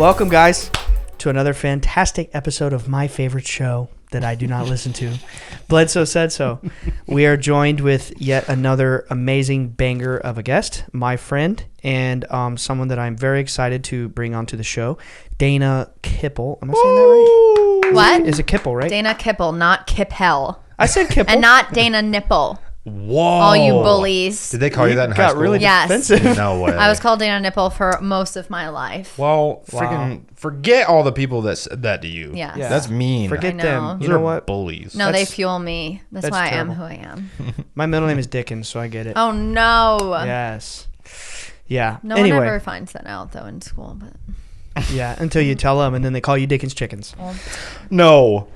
Welcome, guys, to another fantastic episode of my favorite show that I do not listen to. Bledsoe Said So. We are joined with yet another amazing banger of a guest, my friend, and someone that I'm very excited to bring onto the show, Dana Kippel. Am I saying that right? What? Is it Kippel, right? Dana Kippel, not Kippel. I said Kippel. And not Dana Nipple. Whoa. All you bullies. Did they call you that in high school? Really Yes. defensive. No way. I was called Dana Nipple for most of my life. Well, freaking forget all the people that said that to you. Yes. Yeah. That's mean. Forget I know. them. Those You know are what? bullies. No, That's- they fuel me. That's why terrible. I am who I am. My middle name is Dickens, so I get it. Oh, no. Yes. Yeah. No anyway, one ever finds that out, though, in school. But yeah, until you tell them, and then they call you Dickens Chickens. well, No.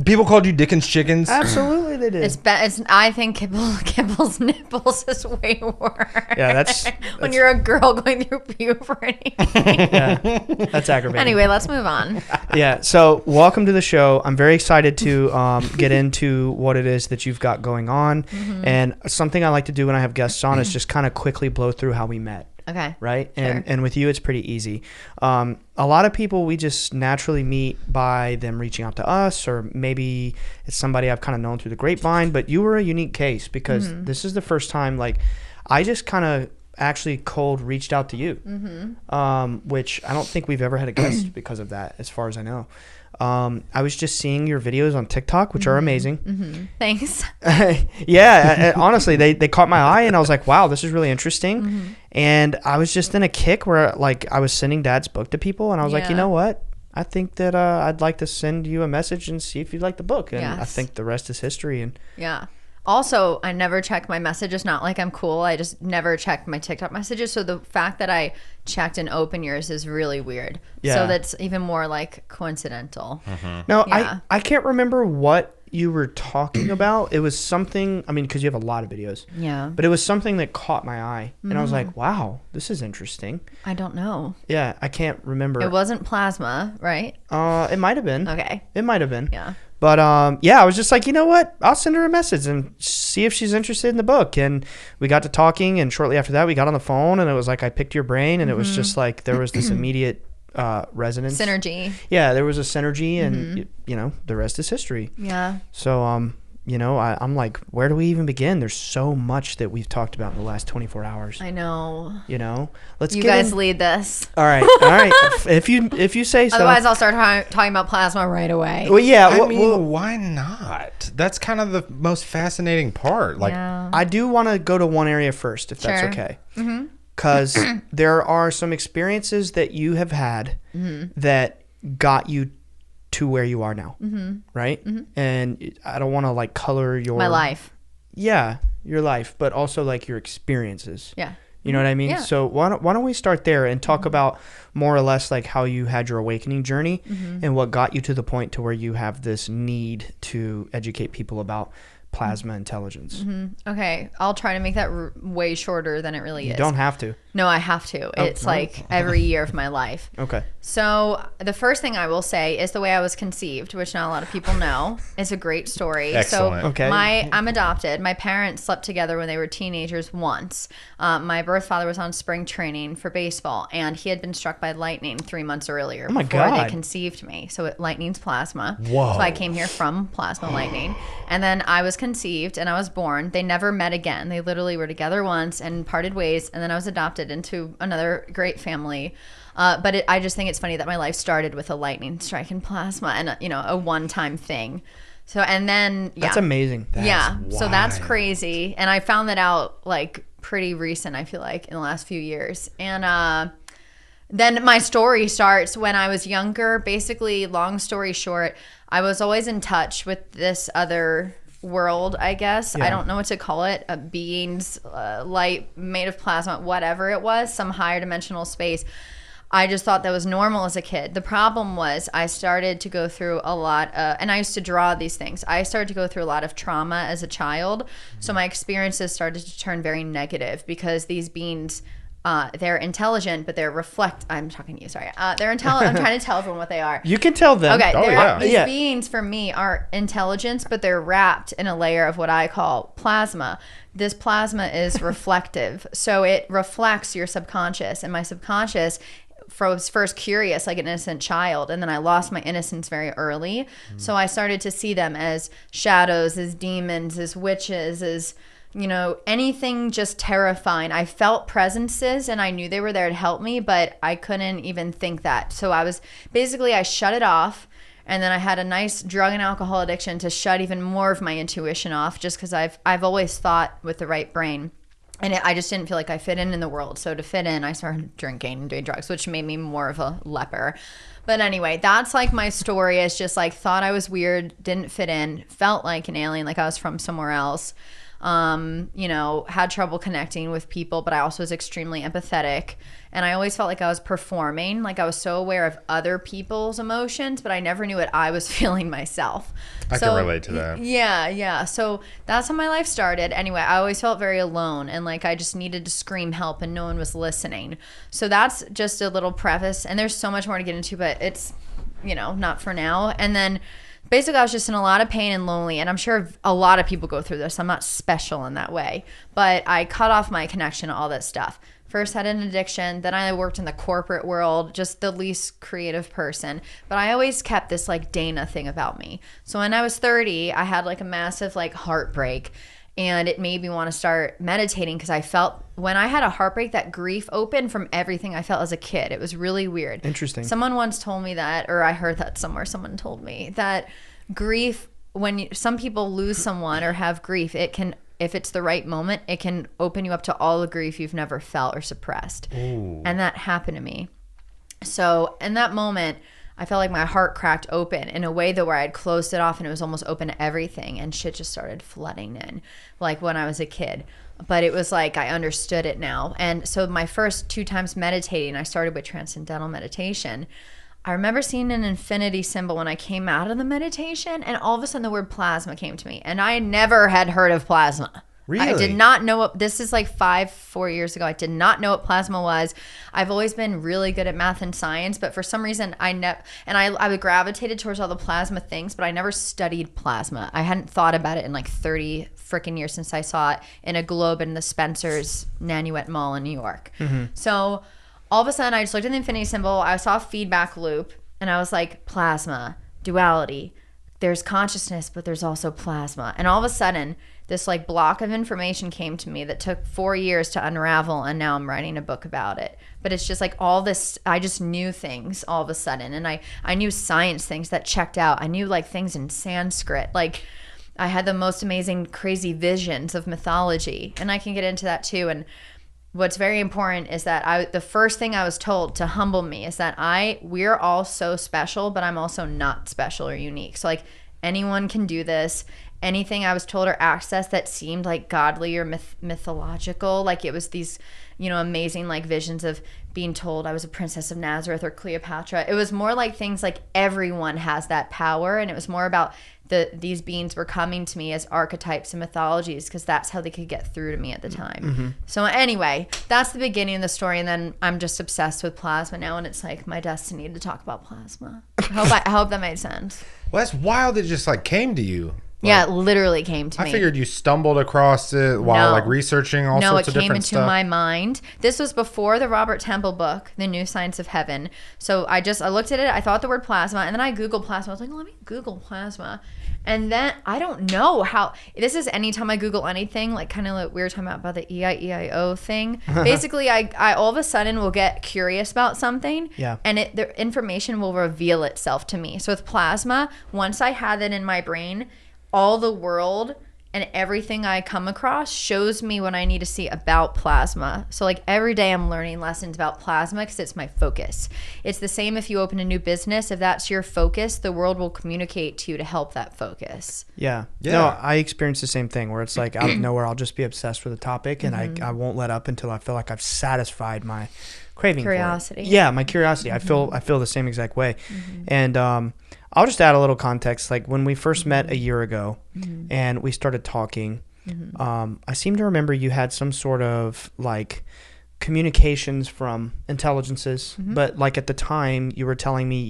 People called you Dickens chickens. Absolutely, they did. it's I think Kippel's nipples is way worse. Yeah, that's when you're a girl going through puberty. yeah, that's aggravating. Anyway, let's move on. Yeah, so welcome to the show. I'm very excited to get into what it is that you've got going on. Mm-hmm. And something I like to do when I have guests on is just kind of quickly blow through how we met. Okay. Right? Sure. And with you, it's pretty easy. A lot of people, we just naturally meet by them reaching out to us, or maybe it's somebody I've kind of known through the grapevine. But you were a unique case because this is the first time, like, I just kind of actually cold reached out to you, which I don't think we've ever had a guest because of that, as far as I know. I was just seeing your videos on TikTok, which are amazing. Thanks. Yeah, honestly, they caught my eye, and I was like, wow, this is really interesting. And I was just in a kick where, like, I was sending Dad's book to people, and I was like, you Yeah. know what? I think that I'd like to send you a message and see if you'd like the book. And I Yes. think the rest is history. And Yeah. Also, I never check my messages. Not like I'm cool. I just never check my TikTok messages. So the fact that I checked and opened yours is really weird. Yeah. So that's even more like coincidental. no, Yeah. I can't remember what you were talking about. It was something, I mean, because you have a lot of videos. Yeah. But it was something that caught my eye. And I was like, wow, this is interesting. I don't know. Yeah, I can't remember. It wasn't plasma, right? It might have been. Okay. It might have been. Yeah. But yeah, I was just like, you know what? I'll send her a message and see if she's interested in the book. And we got to talking, and shortly after that, we got on the phone, and it was like I picked your brain, and it was just like there was this immediate resonance. Synergy. Yeah, there was a synergy, and you know, the rest is history. Yeah. So you know, I'm like, where do we even begin? There's so much that we've talked about in the last 24 hours. I know. You know, let's You get guys in. lead this. All right, all right. if you say so. Otherwise, I'll start talking about plasma right away. Well, yeah. I well, mean, well, why not? That's kind of the most fascinating part. Like, yeah. I do want to go to one area first, if that's Sure. okay. Because there are some experiences that you have had that got you to where you are now, right? And I don't want to like color your My life. Yeah, your life, but also like your experiences. Yeah. You know what I mean? Yeah. So why don't we start there and talk about more or less like how you had your awakening journey and what got you to the point to where you have this need to educate people about plasma intelligence. Okay. I'll try to make that way shorter than it really You is. don't have to. No, I have to. It's no. like every year of my life. Okay. So the first thing I will say is the way I was conceived, which not a lot of people know. It's a great story. Excellent. So Okay. I'm adopted. My parents slept together when they were teenagers once. My birth father was on spring training for baseball, and he had been struck by lightning 3 months earlier my before God. they conceived me. So lightning's plasma. Whoa. So I came here from plasma lightning. And then I was conceived and I was born. They never met again. They literally were together once and parted ways. And then I was adopted into another great family. But I just think it's funny that my life started with a lightning strike in plasma and, a one-time thing. So, and then, yeah. That's amazing. So that's wild. crazy. And I found that out like pretty recent, I feel like, in the last few years. And then my story starts when I was younger. Basically, long story short, I was always in touch with this other world, I guess. Yeah. I don't know what to call it. Beings, light made of plasma, whatever it was, some higher dimensional space. I just thought that was normal as a kid. The problem was I started to go through a lot, and I used to draw these things. I started to go through a lot of trauma as a child. So my experiences started to turn very negative because these beings, they're intelligent, but I'm talking to you, sorry. They're intelligent. I'm trying to tell everyone what they are. You can tell them. Okay, Oh, yeah. these Yeah. beings for me are intelligence, but they're wrapped in a layer of what I call plasma. This plasma is reflective, so it reflects your subconscious, and my subconscious was first curious like an innocent child, and then I lost my innocence very early. So I started to see them as shadows, as demons, as witches, as anything just terrifying. I felt presences and I knew they were there to help me, but I couldn't even think that. So I shut it off. And then I had a nice drug and alcohol addiction to shut even more of my intuition off, just because I've always thought with the right brain. And I just didn't feel like I fit in the world. So to fit in, I started drinking and doing drugs, which made me more of a leper. But anyway, that's like my story. It's just like thought I was weird, didn't fit in, felt like an alien, like I was from somewhere else. Had trouble connecting with people, but I also was extremely empathetic. And I always felt like I was performing, like I was so aware of other people's emotions, but I never knew what I was feeling myself. I can relate to that. Yeah. So that's how my life started. Anyway, I always felt very alone and like I just needed to scream help and no one was listening. So that's just a little preface. And there's so much more to get into, but it's, not for now. And then basically I was just in a lot of pain and lonely, and I'm sure a lot of people go through this. I'm not special in that way, but I cut off my connection to all that stuff. First had an addiction, then I worked in the corporate world, just the least creative person. But I always kept this like Dana thing about me. So when I was 30, I had like a massive like heartbreak, and it made me want to start meditating because I felt when I had a heartbreak, that grief opened from everything I felt as a kid. It was really weird. Interesting. Someone once told me that, or I heard that somewhere, someone told me that grief, when some people lose someone or have grief, it can, if it's the right moment, it can open you up to all the grief you've never felt or suppressed. Ooh. And that happened to me. So in that moment, I felt like my heart cracked open in a way that where I'd closed it off and it was almost open to everything, and shit just started flooding in like when I was a kid. But it was like I understood it now. And so my first 2 times meditating, I started with transcendental meditation. I remember seeing an infinity symbol when I came out of the meditation, and all of a sudden the word plasma came to me, and I never had heard of plasma. Really? I did not know what, this is like 4 years ago. I did not know what plasma was. I've always been really good at math and science, but for some reason I gravitated towards all the plasma things, but I never studied plasma. I hadn't thought about it in like 30 freaking years since I saw it in a globe in the Spencer's Nanuet Mall in New York. Mm-hmm. So all of a sudden I just looked at the infinity symbol. I saw a feedback loop and I was like, plasma, duality. There's consciousness, but there's also plasma. And all of a sudden, this like block of information came to me that took 4 years to unravel, and now I'm writing a book about it. But it's just like all this, I just knew things all of a sudden, and I knew science things that checked out. I knew like things in Sanskrit. Like I had the most amazing, crazy visions of mythology, and I can get into that too. And what's very important is that the first thing I was told to humble me is that we're all so special, but I'm also not special or unique. So like anyone can do this. Anything I was told or accessed that seemed like godly or mythological, like it was these, amazing like visions of being told I was a princess of Nazareth or Cleopatra. It was more like things like everyone has that power, and it was more about these beings were coming to me as archetypes and mythologies because that's how they could get through to me at the time. Mm-hmm. So anyway, that's the beginning of the story, and then I'm just obsessed with plasma now, and it's like my destiny to talk about plasma. I hope that made sense. Well, that's wild. It just like came to you. Yeah, it literally came to me. I figured you stumbled across it while like researching all sorts of different stuff. No, it came into my mind. This was before the Robert Temple book, The New Science of Heaven. So I looked at it. I thought the word plasma, and then I Googled plasma. I was like, let me Google plasma. And then I don't know how. This is anytime I Google anything, like kind of like we were talking about the EIEIO thing. Basically, I all of a sudden will get curious about something, and the information will reveal itself to me. So with plasma, once I had it in my brain, all the world and everything I come across shows me what I need to see about plasma. So like every day I'm learning lessons about plasma because it's my focus. It's the same if you open a new business. If that's your focus, the world will communicate to you to help that focus. Yeah. No, I experience the same thing where it's like out of nowhere, I'll just be obsessed with a topic, and I won't let up until I feel like I've satisfied my craving curiosity. For it. Yeah, my curiosity. I feel the same exact way. And I'll just add a little context. Like when we first met a year ago and we started talking, I seem to remember you had some sort of like communications from intelligences, but like at the time you were telling me,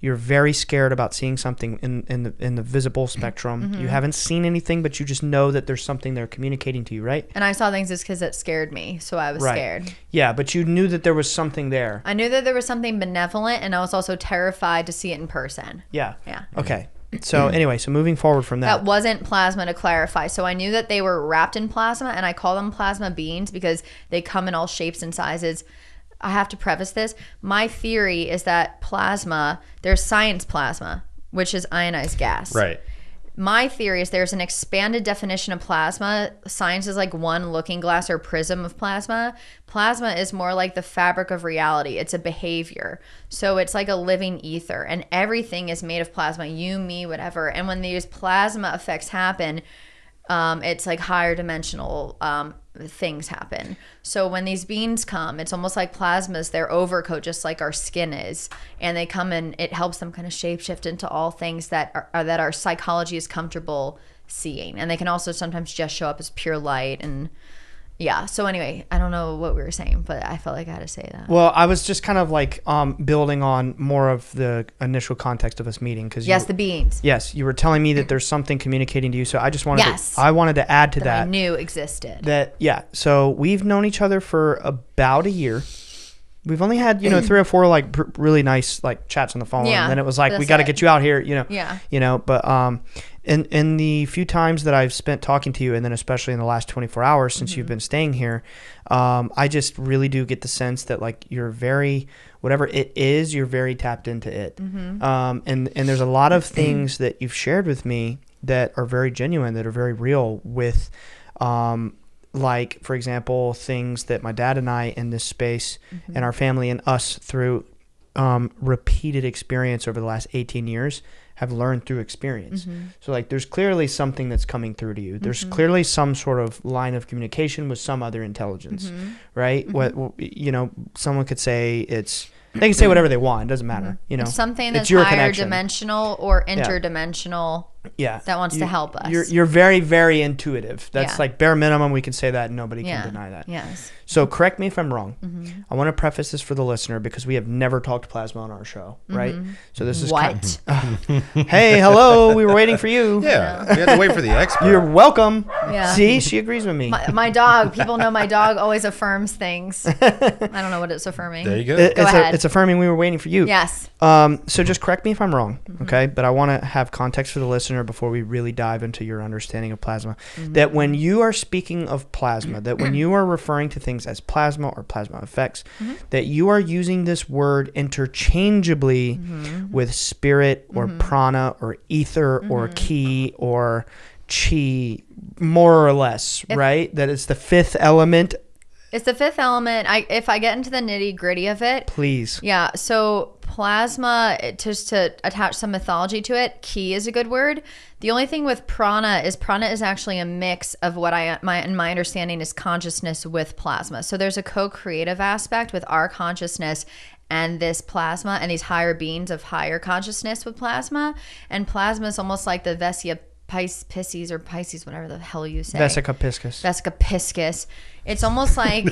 You're very scared about seeing something in the visible spectrum. You haven't seen anything, but you just know that there's something they're communicating to you, right? And I saw things just because it scared me, so I was scared. Yeah, but you knew that there was something there. I knew that there was something benevolent, and I was also terrified to see it in person. Yeah. Yeah. Okay. So anyway, so moving forward from that. That wasn't plasma, to clarify. So I knew that they were wrapped in plasma, and I call them plasma beings because they come in all shapes and sizes. I have to preface this. My theory is that plasma, there's science plasma, which is ionized gas. Right. My theory is there's an expanded definition of plasma. Science is like one looking glass or prism of plasma. Plasma is more like the fabric of reality. It's a behavior. So it's like a living ether, and everything is made of plasma, you, me, whatever. And when these plasma effects happen, it's like higher dimensional things happen. So when these beings come, it's almost like plasma's their overcoat, just like our skin is, and they come and it helps them kind of shapeshift into all things that our psychology is comfortable seeing. And they can also sometimes just show up as pure light. And yeah, so anyway, I don't know what we were saying, but I felt like I had to say that. Well, I was just kind of like building on more of the initial context of us meeting, because the beings. Yes, you were telling me that there's something communicating to you, so I just wanted I wanted to add to that. I knew existed. So we've known each other for about a year. We've only had 3 or 4 like really nice like chats on the phone, and then it was like, we got to get you out here, But in the few times that I've spent talking to you, and then especially in the last 24 hours since you've been staying here, I just really do get the sense that like you're very, whatever it is, you're very tapped into it. And there's a lot of things that you've shared with me that are very genuine, that are very real with, like, for example, things that my dad and I in this space and our family and us through repeated experience over the last 18 years have learned through experience. So like there's clearly something that's coming through to you. There's clearly some sort of line of communication with some other intelligence, right? What someone could say they can say whatever they want. It doesn't matter. It's something that's your higher connection. dimensional or interdimensional. Yeah. That wants to help us. You're very, very intuitive. That's Yeah. like bare minimum. We can say that and nobody can deny that. Yes. So correct me if I'm wrong. I want to preface this for the listener because we have never talked plasma on our show, right? So this is what? Hey, hello. We were waiting for you. Yeah. We had to wait for the expert. You're welcome. Yeah. See, she agrees with me. My dog. People know my dog always affirms things. I don't know what it's affirming. There you go. Go ahead. It's affirming we were waiting for you. Yes. So just correct me if I'm wrong, okay? But I want to have context for the listener before we really dive into your understanding of plasma. That when you are speaking of plasma, that when you are referring to things as plasma or plasma effects, that you are using this word interchangeably with spirit or prana or ether or ki or chi, more or less, right? That it's the fifth element. It's the fifth element. If I get into the nitty gritty of it, please. Yeah. So plasma, just to attach some mythology to it, ki is a good word. The only thing with prana is actually a mix of what my understanding is consciousness with plasma. So there's a co-creative aspect with our consciousness and this plasma and these higher beings of higher consciousness with plasma. And plasma is almost like the Vessia Pisces or Pisces, whatever the hell you say. Vesica piscis. Vesica piscis. It's almost like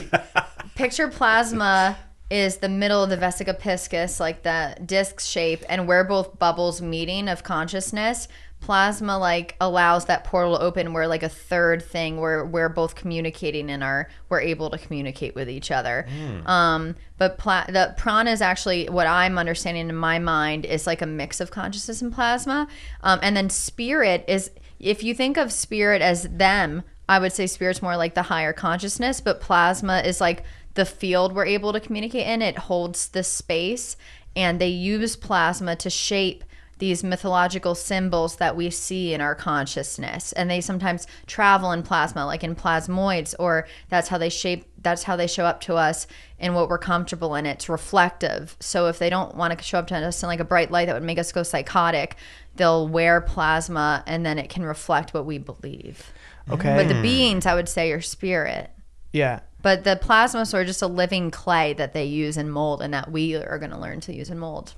picture plasma is the middle of the Vesica piscis, like the disc shape, and we're both bubbles meeting of consciousness. Plasma like allows that portal to open where like a third thing where we're both communicating and we're able to communicate with each other. But the prana is actually what I'm understanding in my mind is like a mix of consciousness and plasma. And then spirit is, if you think of spirit as them, I would say spirit's more like the higher consciousness, but plasma is like the field we're able to communicate in. It holds the space, and they use plasma to shape these mythological symbols that we see in our consciousness, and they sometimes travel in plasma, like in plasmoids, or that's how they show up to us in what we're comfortable in. It's reflective. So if they don't want to show up to us in like a bright light that would make us go psychotic, they'll wear plasma, and then it can reflect what we believe. Okay. But the beings, I would say, are spirit. Yeah. But the plasmas are just a living clay that they use and mold, and that we are going to learn to use and mold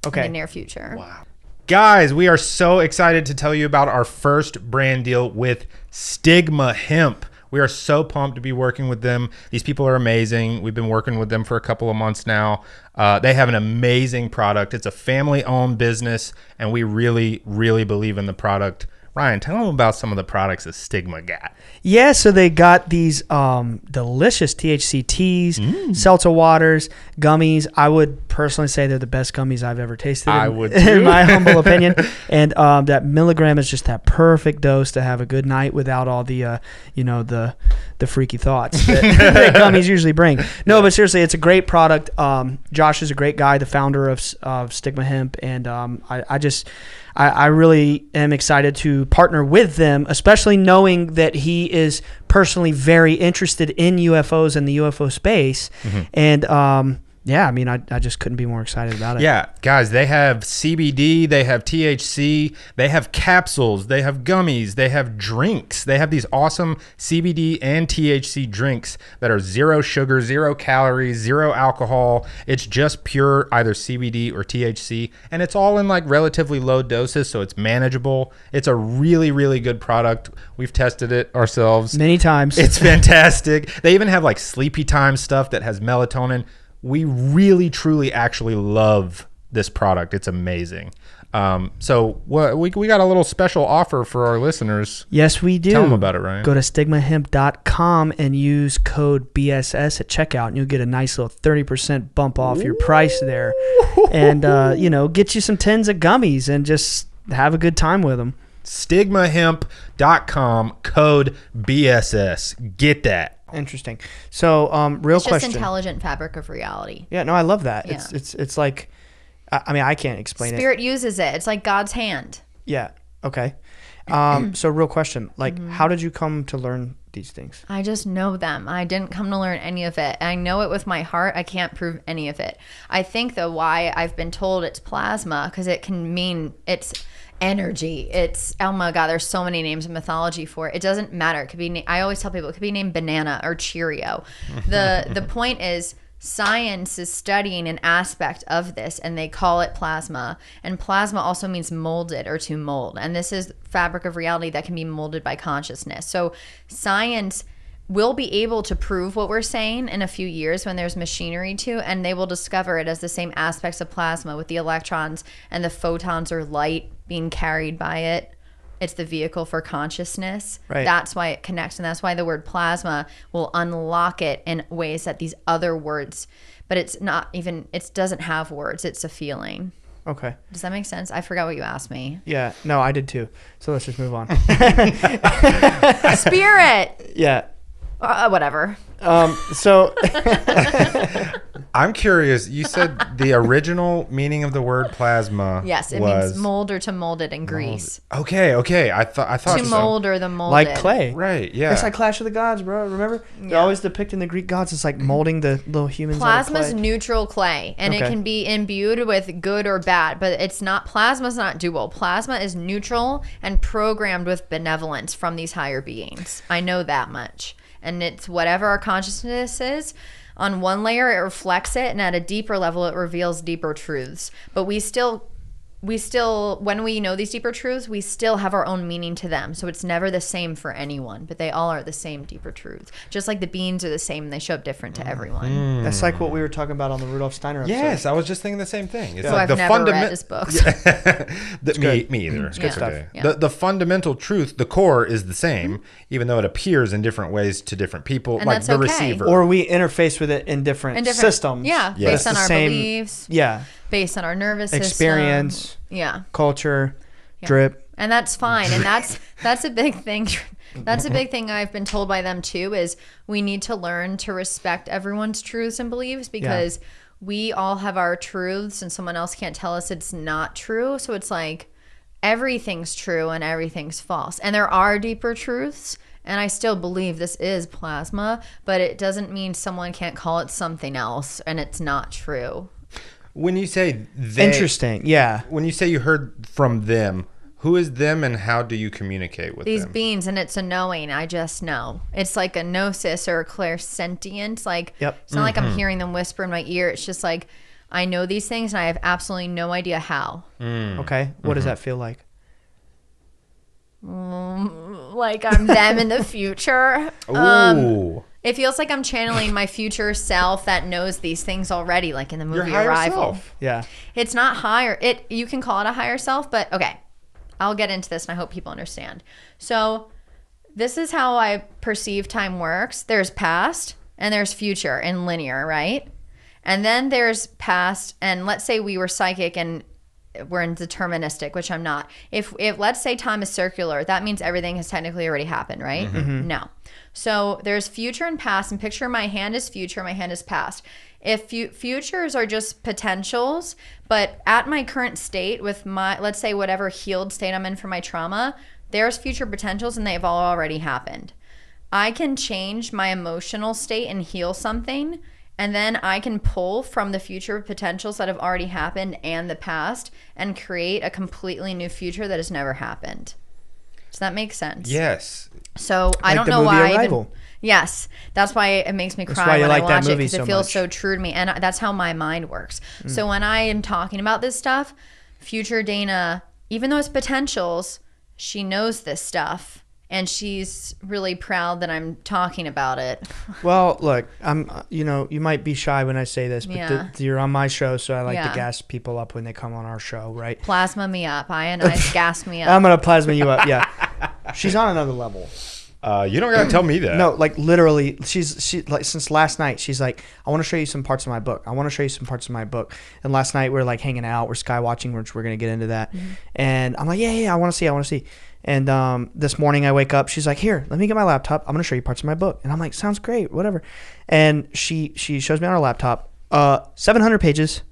in the near future. Wow. Guys, we are so excited to tell you about our first brand deal with Stigma Hemp. We are so pumped to be working with them. These people are amazing. We've been working with them for a couple of months now. They have an amazing product. It's a family-owned business, and we really, really believe in the product. Ryan, tell them about some of the products that Stigma got. Yeah, so they got these delicious THC teas, seltzer waters, gummies. I would personally say they're the best gummies I've ever tasted. I would too. In my humble opinion. And that milligram is just that perfect dose to have a good night without all the, the freaky thoughts that gummies usually bring. No, but seriously, it's a great product. Josh is a great guy, the founder of Stigma Hemp, and I really am excited to partner with them, especially knowing that he is personally very interested in UFOs and the UFO space. And I just couldn't be more excited about it. Yeah, guys, they have CBD, they have THC, they have capsules, they have gummies, they have drinks. They have these awesome CBD and THC drinks that are 0 sugar, 0 calories, 0 alcohol. It's just pure either CBD or THC, and it's all in like relatively low doses, so it's manageable. It's a really, really good product. We've tested it ourselves many times. It's fantastic. They even have like sleepy time stuff that has melatonin. We really, truly, actually love this product. It's amazing. So we got a little special offer for our listeners. Yes, we do. Tell them about it, Ryan. Go to stigmahemp.com and use code BSS at checkout, and you'll get a nice little 30% bump off your price there. And, get you some tins of gummies and just have a good time with them. Stigmahemp.com, code BSS. Get that. Interesting. So, real question. It's just intelligent fabric of reality. Yeah, no, I love that. Yeah. It's like, I can't explain it. Spirit uses it. It's like God's hand. Yeah. Okay. So real question, like, how did you come to learn these things? I just know them. I didn't come to learn any of it. I know it with my heart. I can't prove any of it. I think though why I've been told it's plasma, because it can mean it's energy. It's, oh my God, there's so many names in mythology for it. It doesn't matter. It could be, I always tell people it could be named banana or Cheerio. The point is, science is studying an aspect of this, and they call it plasma. And plasma also means molded or to mold. And this is fabric of reality that can be molded by consciousness. So science will be able to prove what we're saying in a few years when there's machinery to, and they will discover it as the same aspects of plasma with the electrons and the photons or light being carried by it. It's the vehicle for consciousness. Right. That's why it connects, and that's why the word plasma will unlock it in ways that these other words, but it's not even, it doesn't have words. It's a feeling. Okay. Does that make sense? I forgot what you asked me. Yeah. No, I did too. So let's just move on. Spirit. Yeah. Whatever. So I'm curious. You said the original meaning of the word plasma. Yes, it means mold or to mold it in Greece. Okay. I thought to mold or the molded. like clay. Right. Yeah. It's like Clash of the Gods, bro. Remember? Yeah. They're always depicting the Greek gods. It's like molding the little humans. Plasma's neutral clay, and it can be imbued with good or bad, but it's not. Plasma's not dual. Plasma is neutral and programmed with benevolence from these higher beings. I know that much. And it's whatever our consciousness is. On one layer, it reflects it, and at a deeper level, it reveals deeper truths. But we still, when we know these deeper truths, we still have our own meaning to them. So it's never the same for anyone, but they all are the same deeper truths. Just like the beans are the same, and they show up different to everyone. That's like what we were talking about on the Rudolf Steiner episode. Yes, I was just thinking the same thing. It's So like I've never read his books. Me either. It's good stuff. Yeah. The fundamental truth, the core is the same, even though it appears in different ways to different people, And like that's the okay. receiver. Or we interface with it in different systems. Yeah, Yeah. based on It's the our same- beliefs, Yeah. based on our nervous Experience. system. Yeah. Culture. Drip. And that's fine. And that's a big thing. That's a big thing I've been told by them too, is we need to learn to respect everyone's truths and beliefs, because we all have our truths and someone else can't tell us it's not true. So it's like everything's true and everything's false. And there are deeper truths. And I still believe this is plasma, but it doesn't mean someone can't call it something else and it's not true. When you say they, Interesting. Yeah. when you say you heard from them, who is them and how do you communicate with These them? beings, and it's a knowing. I just know. It's like a gnosis or a clairsentience. Like, it's not like I'm hearing them whisper in my ear. It's just like I know these things and I have absolutely no idea how. Okay. What does that feel like? like I'm them in the future. Ooh. It feels like I'm channeling my future self that knows these things already, like in the movie Your higher Arrival. self. Yeah. It's not higher. You can call it a higher self, but okay. I'll get into this and I hope people understand. So this is how I perceive time works. There's past and there's future in linear, right? And then there's past, and let's say we were psychic and we're in deterministic, which I'm not. If let's say time is circular, that means everything has technically already happened, right? Mm-hmm. No. So there's future and past, and picture my hand is future, my hand is past. If futures are just potentials, but at my current state with my, let's say whatever healed state I'm in for my trauma, there's future potentials and they've all already happened. I can change my emotional state and heal something, and then I can pull from the future potentials that have already happened and the past and create a completely new future that has never happened. Does that make sense? Yes. So I Like don't the know movie why. Arrival. Yes, that's why it makes me That's cry why you when like I that watch it movie because it so feels much. so true to me, and that's how my mind works. So when I am talking about this stuff, future Dana, even though it's potentials, she knows this stuff, and she's really proud that I'm talking about it. Well, look, you might be shy when I say this, but Yeah. you're on my show, so I like Yeah. to gas people up when they come on our show, right? Plasma me up, ionize, gas me up. I'm gonna plasma you up. Yeah, she's on another level. You don't gotta tell me that. No, like literally, she like since last night. She's like, I want to show you some parts of my book. I want to show you some parts of my book. And last night we are like hanging out, we're sky watching, which we're gonna get into that. And I'm like, yeah, I want to see. And this morning I wake up, she's like, here, let me get my laptop. I'm gonna show you parts of my book. And I'm like, sounds great, whatever. And she shows me on her laptop, 700 pages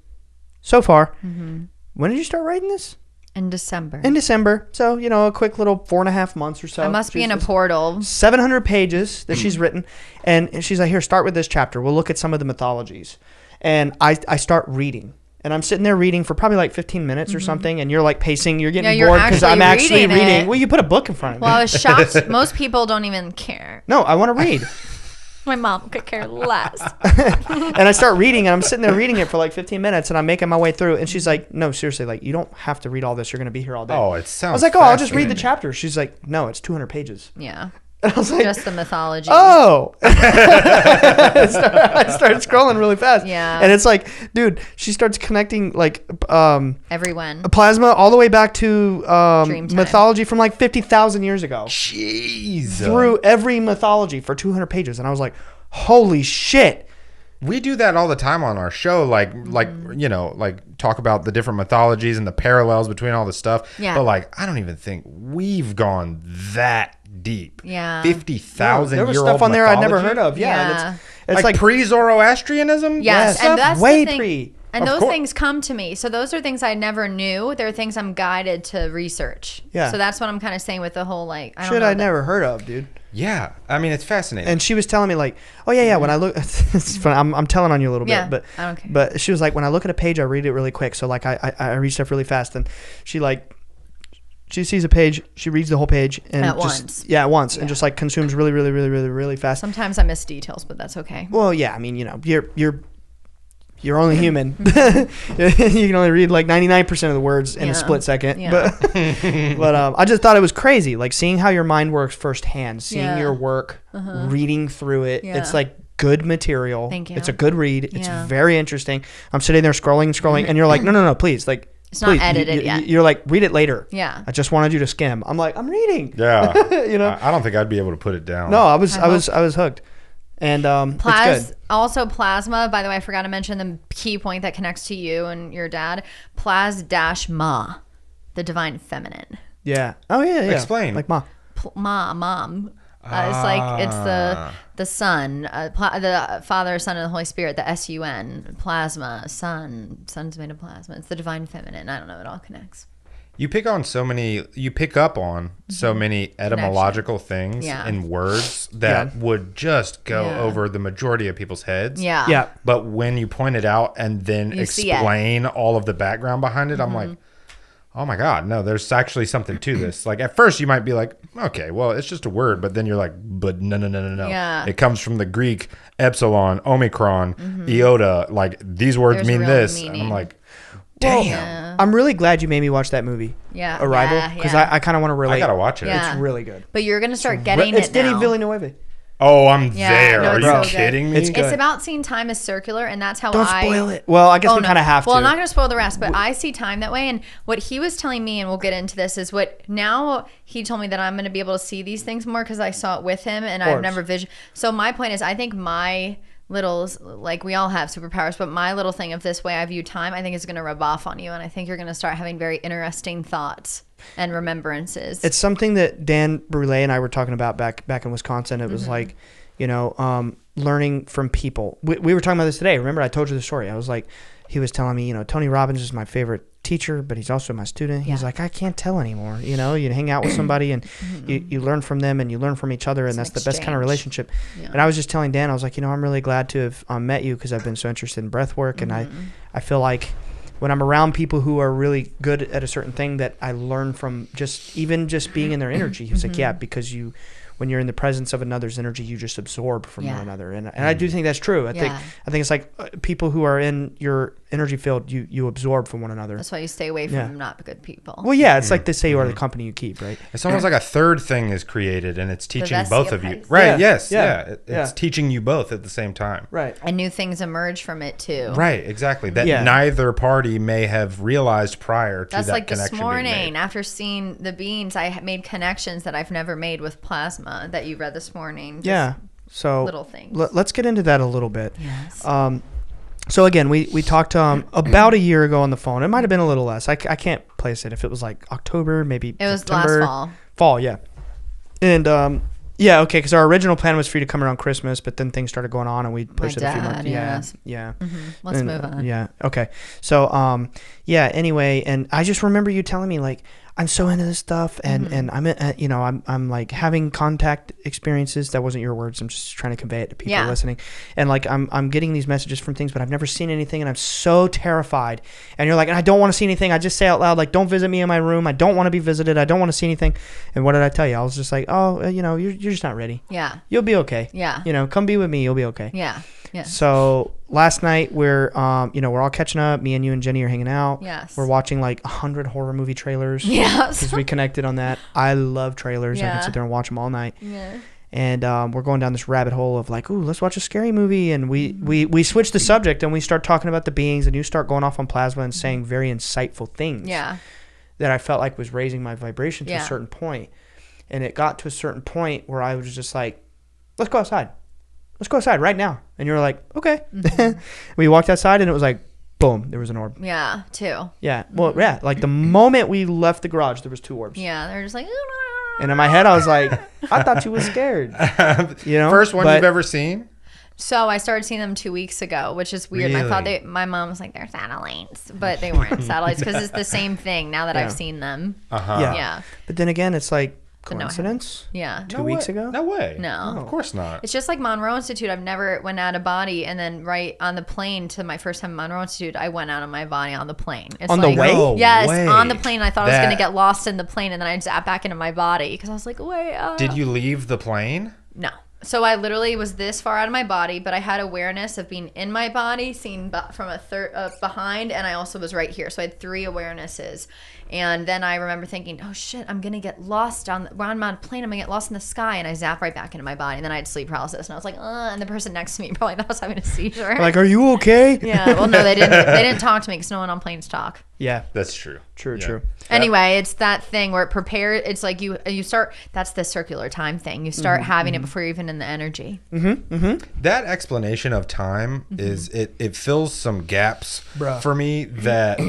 so far. When did you start writing this? In December. In December. So, a quick little 4.5 months or so. I must be in a portal. 700 pages that she's written. And she's like, here, start with this chapter. We'll look at some of the mythologies. And I start reading. And I'm sitting there reading for probably like 15 minutes or something. And you're like pacing. You're getting you're bored because I'm actually reading reading. it. Well, you put a book in front of me. Well, I was shocked. Most people don't even care. No, I want to read. My mom could care less. And I start reading, and I'm sitting there reading it for like 15 minutes, and I'm making my way through. And she's like, no, seriously, like, you don't have to read all this. You're going to be here all day. Oh, it sounds. I was like, I'll just read the fascinating. chapter. She's like, no, it's 200 pages. Yeah. And I was like, Just the mythology. oh. I started scrolling really fast. Yeah. And it's like, dude, she starts connecting like Everyone. plasma all the way back to Dreamtime. mythology from like 50,000 years ago. Jeez. Through every mythology for 200 pages. And I was like, holy shit. We do that all the time on our show, like talk about the different mythologies and the parallels between all the stuff. Yeah. But like, I don't even think we've gone that deep. Yeah. 50,000 There was year stuff old on there I'd never mythology? heard of. Yeah. Yeah. And it's like like pre-Zoroastrianism. Yes, and that's way the thing. pre. And Of those course. things come to me. So those are things I never knew. They're things I'm guided to research. Yeah. So that's what I'm kind of saying with the whole like I don't Shit know. I'd never heard of, dude. Yeah. I mean, it's fascinating. And she was telling me like, oh yeah, when I look, it's funny, I'm telling on you a little Yeah, bit, but I don't care. But she was like, when I look at a page, I read it really quick. So like I read stuff really fast, and she sees a page, she reads the whole page, and At just once. at once, and just like consumes really fast. Sometimes I miss details, but that's okay. Well, yeah, I mean, you're only human. You can only read like 99% of the words in Yeah. a split second. Yeah. But I just thought it was crazy, like seeing how your mind works firsthand, seeing Yeah. your work, reading through it. Yeah. It's like good material. Thank you. It's a good read. It's Yeah. very interesting. I'm sitting there scrolling, and you're like, no, please, like. It's not edited yet. You're like, read it later. Yeah. I just wanted you to skim. I'm like, I'm reading. yeah. You know. I don't think I'd be able to put it down. No, I was hooked, and it's good. Also plasma, by the way, I forgot to mention the key point that connects to you and your dad. Plas-ma, the divine feminine. Yeah. Oh yeah. Explain. Like ma. Mom. It's the Son, the Father, Son, and the Holy Spirit, the S-U-N, plasma, Son's made of plasma. It's the divine feminine. I don't know. It all connects. You pick up on so many etymological things Yeah. in words that would just go Yeah. over the majority of people's heads. Yeah. Yeah. But when you point it out and then You see it. explain all of the background behind it, I'm like, oh my God, no, there's actually something to this. Like at first you might be like, okay, well, it's just a word. But then you're like, but no. Yeah. It comes from the Greek epsilon, omicron, iota. Like these words There's mean real this. And meaning. I'm like, Well, Yeah. I'm really glad you made me watch that movie. Yeah. Arrival, Yeah, because yeah. I kind of want to relate. I gotta watch it. Yeah. It's really good. But you're gonna start getting It's it Denis now. Villeneuve. Oh, I'm Yeah, there. no, Are it's you so good. kidding me? It's good. It's about seeing time as circular, and that's how Don't I spoil it. Well, I guess we no. kind of have to. Well, I'm not going to spoil the rest, but I see time that way. And what he was telling me, and we'll get into this, is what now he told me that I'm going to be able to see these things more because I saw it with him, and I've Orbs. never vision. So my point is, I think my little, like we all have superpowers, but my little thing of this way I view time, I think is going to rub off on you, and I think you're going to start having very interesting thoughts and remembrances. It's something that Dan Brule and I were talking about back in Wisconsin. It was like, learning from people. We were talking about this today. Remember, I told you the story. I was like, he was telling me, Tony Robbins is my favorite teacher, but he's also my student. He's like, I can't tell anymore. You hang out with somebody and you learn from them and you learn from each other, and that's the best kind of relationship. Yeah. And I was just telling Dan, I was like, I'm really glad to have met you because I've been so interested in breath work, and I feel like when I'm around people who are really good at a certain thing, that I learn from just being in their energy. He's like, yeah, because when you're in the presence of another's energy, you just absorb from one another. And I do think that's true. I think it's like people who are in your energy field, you absorb from one another. That's why you stay away from not good people. Well, yeah, it's like they say you are the company you keep, right? It's almost like a third thing is created, and it's teaching both of you. Vesica Right, Yeah. yes, Yeah. It's teaching you both at the same time. Right. And new things emerge from it too. Right, exactly. That neither party may have realized prior to That's that like connection this being morning, made. after seeing the beings, I made connections that I've never made with plasma that you read this morning. Just Yeah. So little things. Let's get into that a little bit. Yes. So again, we talked about a year ago on the phone. It might have been a little less. I can't place it. If it was like October, maybe It was September. last fall. Fall, yeah. And yeah, okay, because our original plan was for you to come around Christmas, but then things started going on and we pushed it a few months. Yes. Yeah. Let's move on. Yeah. Okay. So yeah. Anyway, and I just remember you telling me like, I'm so into this stuff, and I'm like having contact experiences. That wasn't your words. I'm just trying to convey it to people listening. And like I'm getting these messages from things, but I've never seen anything, and I'm so terrified. And you're like, and I don't want to see anything. I just say out loud like, don't visit me in my room. I don't want to be visited. I don't want to see anything. And what did I tell you? I was just like, oh, you're just not ready. Yeah. You'll be okay. Yeah. Come be with me. You'll be okay. Yeah. Yeah. So last night we're all catching up. Me and you and Jenny are hanging out. Yes. We're watching like 100 horror movie trailers. Yes. Because we connected on that. I love trailers. I Yeah. can sit there and watch them all night. Yeah. And we're going down this rabbit hole of like, ooh, let's watch a scary movie. And we switch the subject and we start talking about the beings, and you start going off on plasma and saying very insightful things. Yeah. That I felt like was raising my vibration to a Yeah. certain point. And it got to a certain point where I was just like, let's go outside. Let's go outside right now. And you're like, okay. We walked outside and it was like, boom, there was an orb. Yeah. Two. Yeah. Well, yeah. Like the moment we left the garage, there was 2 orbs. Yeah. They're just like. And in my head, I was like, I thought you were scared. First one you've ever seen? So I started seeing them 2 weeks ago, which is weird. Really? And I thought my mom was like, they're satellites, but they weren't satellites because it's the same thing now that I've seen them. Uh-huh. Yeah. But then again, it's like no, I coincidence. Yeah. 2 weeks ago. No way. No. Of course not. It's just like Monroe Institute. I've never went out of body, and then right on the plane to my first time at Monroe Institute, I went out of my body on the plane. It's On the way? No Yes, way. on the plane. I thought I was going to That- get lost in the plane, and then I zapped back into my body because I was like, wait. Did you leave the plane? No. So I literally was this far out of my body, but I had awareness of being in my body, seen from a third behind, and I also was right here. So I had 3 awarenesses. And then I remember thinking, oh shit, I'm going to get lost we're on my plane. I'm going to get lost in the sky. And I zapped right back into my body. And then I had sleep paralysis. And I was like, and the person next to me probably thought I was having a seizure. Like, are you okay? Yeah. Well, no, they didn't talk to me because no one on planes talk. Yeah. That's true. True. Yeah. True. Anyway, it's that thing where it prepares. It's like you start. That's the circular time thing. You start having it before you're even in the energy. That explanation of time is it fills some gaps Bruh. for me that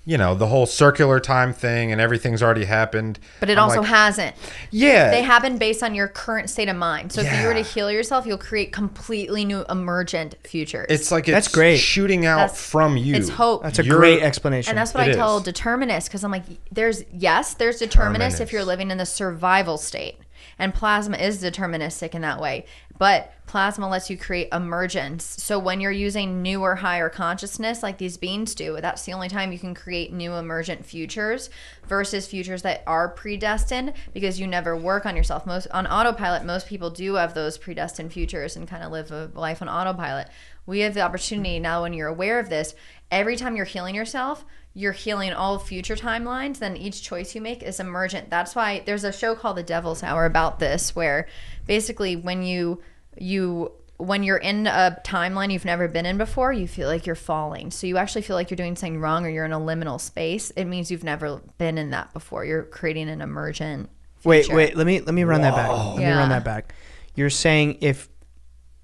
the whole circular time thing and everything's already happened. But it I'm also like, hasn't. Yeah. They happen based on your current state of mind. So if you were to Yeah. heal yourself, you'll create completely new emergent futures. It's like That's it's great. shooting out That's- from you. it's hope. That's a You're- great explanation. And that's what It I tell is. determinists, because I'm like, there's determinists if you're living in the survival state. And plasma is deterministic in that way. But plasma lets you create emergence. So when you're using newer, higher consciousness like these beings do, that's the only time you can create new emergent futures versus futures that are predestined, because you never work on yourself. On autopilot, most people do have those predestined futures and kind of live a life on autopilot. We have the opportunity now, when you're aware of this, every time you're healing yourself, you're healing all future timelines. Then each choice you make is emergent. That's why there's a show called The Devil's Hour about this, where basically when you're in a timeline you've never been in before, you feel like you're falling. So you actually feel like you're doing something wrong, or you're in a liminal space. It means you've never been in that before. You're creating an emergent future. Wait. Let me run that back. Let me run that back. You're saying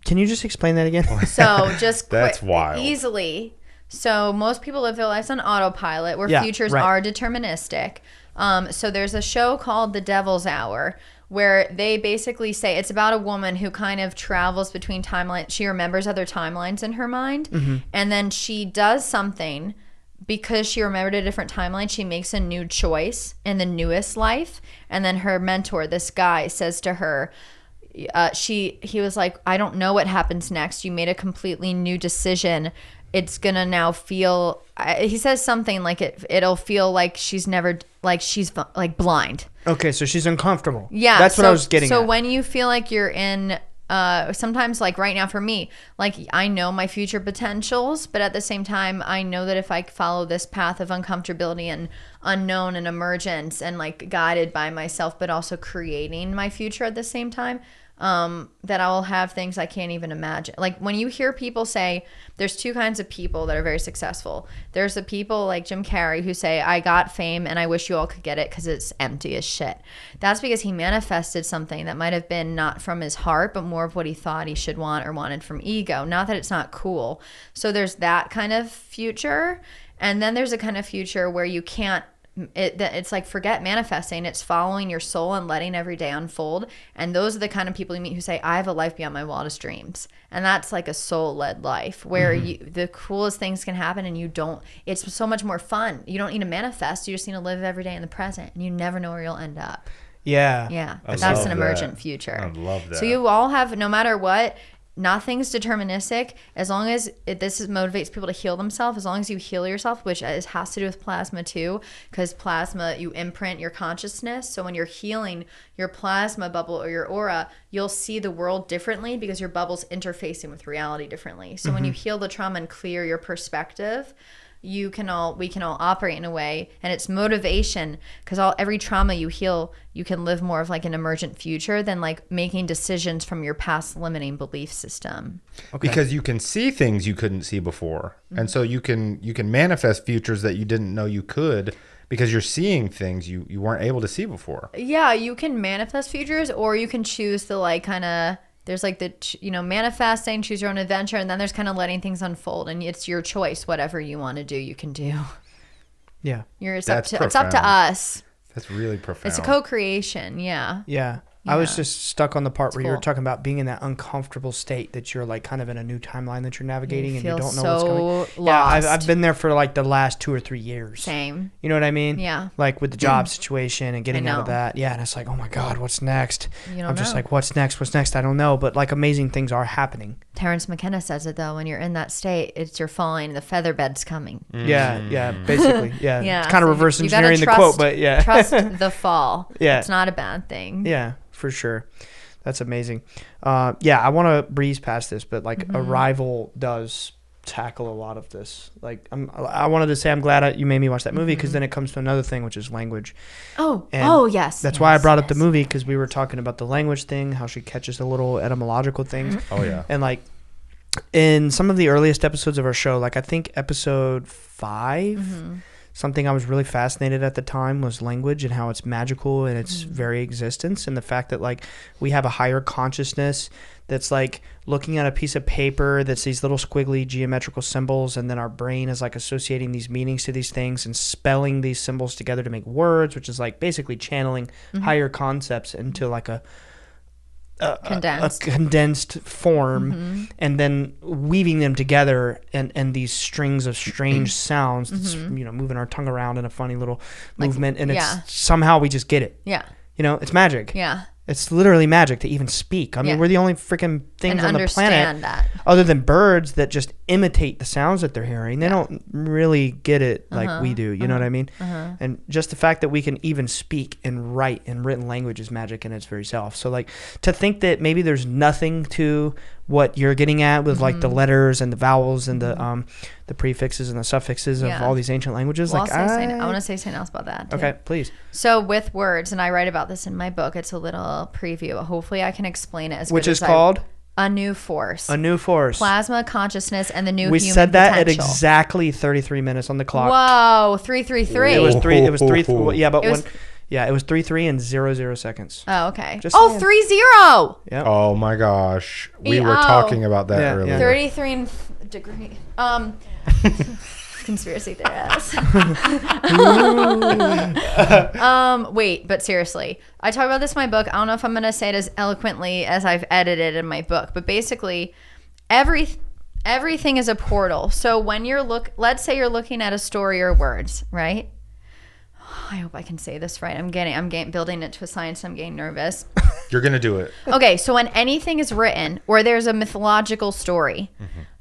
can you just explain that again? So just That's wild. Easily. So most people live their lives on autopilot, where futures are deterministic. So there's a show called The Devil's Hour, where they basically say it's about a woman who kind of travels between timelines. She remembers other timelines in her mind. Mm-hmm. And then she does something because she remembered a different timeline. She makes a new choice in the newest life. And then her mentor, this guy, says to her, he was like, I don't know what happens next. You made a completely new decision. It's gonna now feel, he says something like it'll feel like she's never, like she's like blind. Okay, so she's uncomfortable. Yeah, that's what I was getting at. So when you feel like you're in, sometimes like right now for me, like I know my future potentials, but at the same time, I know that if I follow this path of uncomfortability and unknown and emergence and like guided by myself, but also creating my future at the same time, that I will have things I can't even imagine. Like when you hear people say, there's two kinds of people that are very successful. There's the people like Jim Carrey who say, I got fame and I wish you all could get it because it's empty as shit. That's because he manifested something that might have been not from his heart, but more of what he thought he should want or wanted from ego. Not that it's not cool. So there's that kind of future. And then there's a kind of future where you can't, it's like forget manifesting. It's following your soul and letting every day unfold. And those are the kind of people you meet who say, I have a life beyond my wildest dreams. And that's like a soul-led life where the coolest things can happen and it's so much more fun. You don't need to manifest. You just need to live every day in the present, and you never know where you'll end up. Yeah. But that's an emergent future. I love that. So you all have, no matter what, nothing's deterministic. As long as motivates people to heal themselves, as long as you heal yourself, which has to do with plasma too, because plasma, you imprint your consciousness. So when you're healing your plasma bubble or your aura, you'll see the world differently because your bubble's interfacing with reality differently. So when you heal the trauma and clear your perspective, we can all operate in a way, and it's motivation, because every trauma you heal, you can live more of like an emergent future than like making decisions from your past limiting belief system. Okay. Because you can see things you couldn't see before, and so you can manifest futures that you didn't know you could, because you're seeing things you weren't able to see before. Yeah, you can manifest futures, or you can choose to like kind of. There's like manifesting, choose your own adventure, and then there's kind of letting things unfold, and it's your choice. Whatever you want to do, you can do. Yeah. It's up to us. That's really profound. It's a co-creation. Yeah. Yeah. I was just stuck on the part where you were cool. talking about being in that uncomfortable state that you're like kind of in a new timeline that you're navigating and you feel don't know so what's coming. lost. Yeah, I've been there for like the last 2 or 3 years. Same. You know what I mean? Yeah. Like with the job situation and getting out of that. Yeah, and it's like, oh my God, what's next? I'm just like, what's next? What's next? I don't know. But like amazing things are happening. Terrence McKenna says it though, when you're in that state, it's you're falling, the feather bed's coming. Yeah, basically. Yeah. Yeah. It's kind of reverse engineering the quote, but yeah. Trust the fall. Yeah. It's not a bad thing. Yeah, for sure. That's amazing. I want to breeze past this, but like Arrival does tackle a lot of this. Like I wanted to say I'm glad you made me watch that movie, because then it comes to another thing, which is language. Yes. That's why I brought up the movie, because we were talking about the language thing, how she catches the little etymological things. Oh yeah. And like in some of the earliest episodes of our show, like I think episode 5, something I was really fascinated at the time was language and how it's magical in its very existence, and the fact that like we have a higher consciousness that's like looking at a piece of paper that's these little squiggly geometrical symbols, and then our brain is like associating these meanings to these things and spelling these symbols together to make words, which is like basically channeling higher concepts into like a condensed form, and then weaving them together and these strings of strange sounds that's, moving our tongue around in a funny little movement, and it's somehow we just get it. Yeah. It's magic. Yeah. It's literally magic to even speak. I mean, we're the only freaking things on the planet other than birds that just imitate the sounds that they're hearing. They don't really get it like we do. You know what I mean? And just the fact that we can even speak and write in written language is magic in its very self. So like to think that maybe there's nothing to what you're getting at with like the letters and the vowels and the prefixes and the suffixes of all these ancient languages. Well, like I want to say something else about that. Okay, please. So with words, and I write about this in my book. It's a little preview. Hopefully, I can explain it as which good is as called A New Force. A New Force. Plasma consciousness and the new. We human said that potential. at exactly 33 minutes on the clock. Whoa, 333. It was three. It was three. Yeah, but it was 3 and 00 seconds. Oh, okay. Just oh, saying. 30. Yep. Oh my gosh, we were talking about that earlier. 33 and degree. Conspiracy theorists. Wait, but seriously, I talk about this in my book. I don't know if I'm going to say it as eloquently as I've edited in my book, but basically, everything is a portal. So when let's say you're looking at a story or words, right? I hope I can say this right. I'm building it to a science. I'm getting nervous. You're gonna do it. Okay, so when anything is written or there's a mythological story,